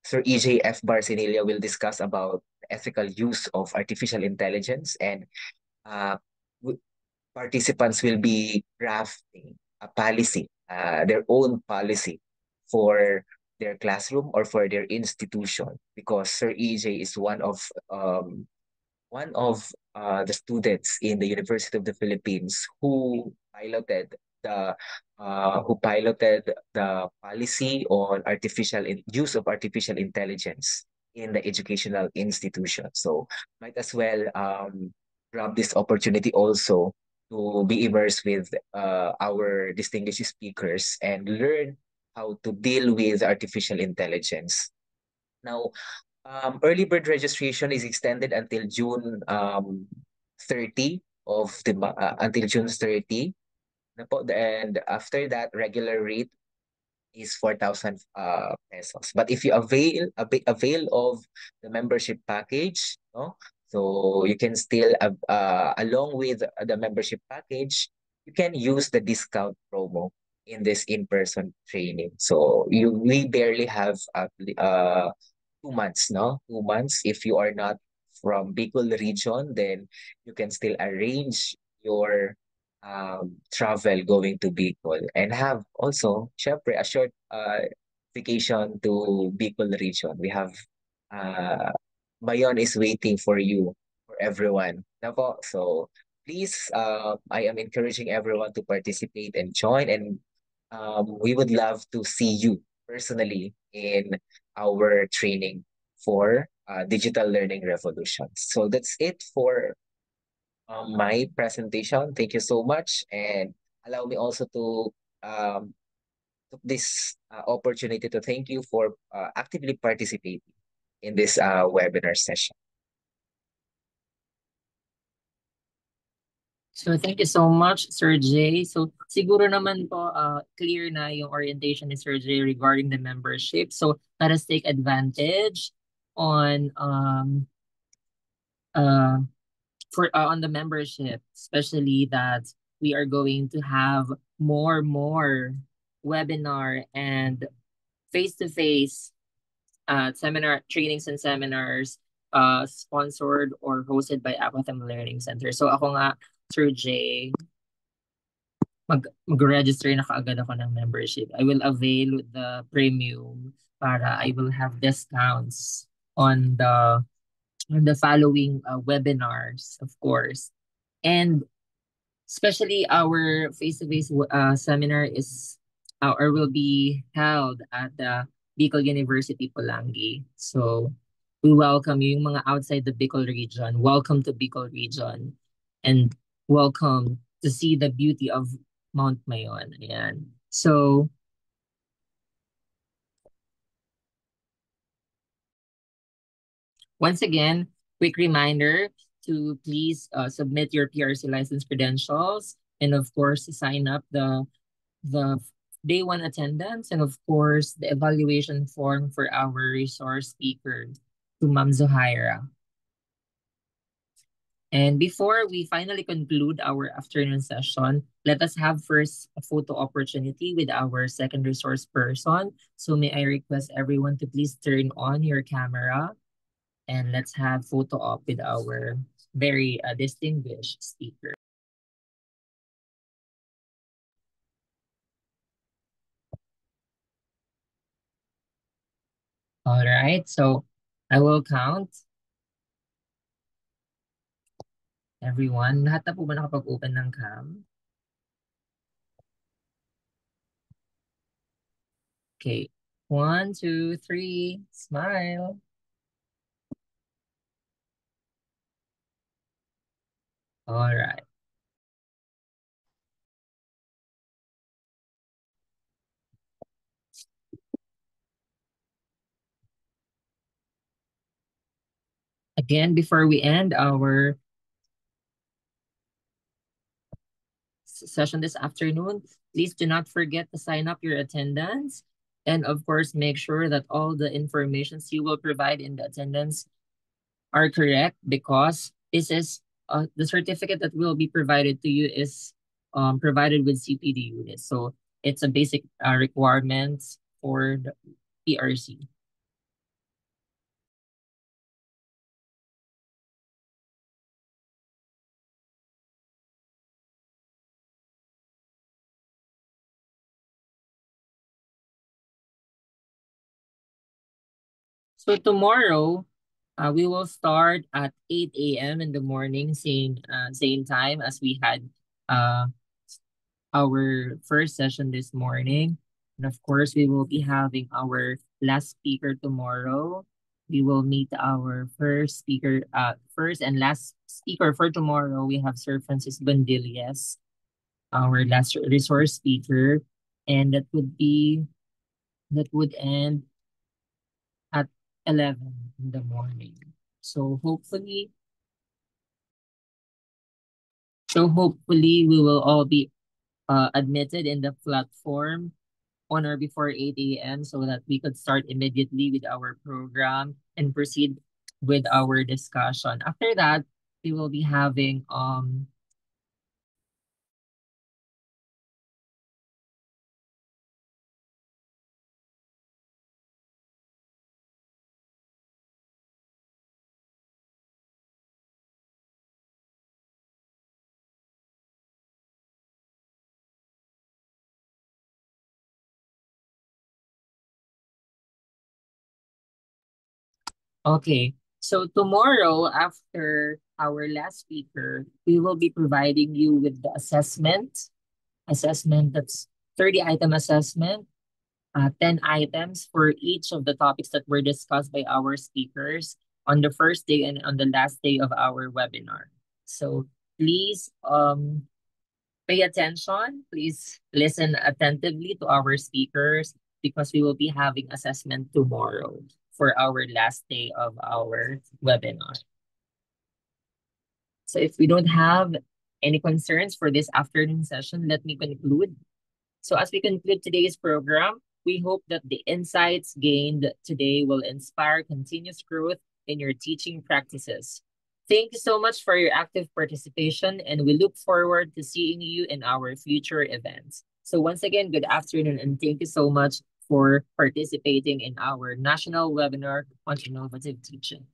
S2: Sir EJ F. Barcinilia will discuss about the ethical use of artificial intelligence, and participants will be drafting a policy, their own policy for their classroom or for their institution, because Sir EJ is one of the students in the University of the Philippines who piloted the policy on use of artificial intelligence in the educational institution. So might as well grab this opportunity also to be immersed with our distinguished speakers and learn how to deal with artificial intelligence. Now, early bird registration is extended until June 30 until June 30. And after that, regular rate is 4,000 pesos. But if you avail of the membership package, so you can still along with the membership package, you can use the discount promo in this in-person training. So we barely have 2 months, 2 months. If you are not from Bicol region, then you can still arrange your travel going to Bicol, and have also, syempre, a short vacation to Bicol region. We have Bayon is waiting for you, for everyone. So please, I am encouraging everyone to participate and join, and we would love to see you personally in our training for digital learning revolution. So that's it for my presentation. Thank you so much, and allow me also to took this opportunity to thank you for actively participating in this webinar session.
S3: So thank you so much, Sir Jay. So siguro naman po clear na yung orientation ni Sir Jay regarding the membership. So let us take advantage on for on the membership, especially that we are going to have more webinar and face-to-face seminar trainings and seminars sponsored or hosted by Aquatem Learning Center. So ako nga, Sir Jay, mag-register na kaagad ako ng membership. I will avail the premium para I will have discounts on the following webinars, of course. And especially our face-to-face seminar is or will be held at the Bicol University, Pulangi. So we welcome you, yung mga outside the Bicol region. Welcome to Bicol region. And welcome to see the beauty of Mount Mayon. Ayan. So, once again, quick reminder to please submit your PRC license credentials and of course sign up the day one attendance and of course the evaluation form for our resource speaker to Ma'am Zohaira. And before we finally conclude our afternoon session, let us have first a photo opportunity with our second resource person. So may I request everyone to please turn on your camera and let's have photo op with our very distinguished speaker. All right, so I will count. Everyone, lahat na po ba nakapag-open ng cam? Okay, 1, 2, 3, smile. All right. Again, before we end our session this afternoon, please do not forget to sign up your attendance. And of course, make sure that all the informations you will provide in the attendance are correct because this is the certificate that will be provided to you is provided with CPD unit. So it's a basic requirements for the PRC. So tomorrow, we will start at 8 a.m. in the morning, same time as we had our first session this morning. And of course, we will be having our last speaker tomorrow. We will meet our first and last speaker for tomorrow. We have Sir Francis Bandillas, our last resource speaker. And that would end at 11 in the morning. So hopefully we will all be admitted in the platform on or before 8 a.m. so that we could start immediately with our program and proceed with our discussion. After that, we will be having okay. So tomorrow, after our last speaker, we will be providing you with the assessment that's 30-item assessment, 10 items for each of the topics that were discussed by our speakers on the first day and on the last day of our webinar. So please pay attention. Please listen attentively to our speakers because we will be having assessment tomorrow for our last day of our webinar. So if we don't have any concerns for this afternoon session, let me conclude. So as we conclude today's program, we hope that the insights gained today will inspire continuous growth in your teaching practices. Thank you so much for your active participation, and we look forward to seeing you in our future events. So once again, good afternoon, and thank you so much for participating in our national webinar on innovative teaching.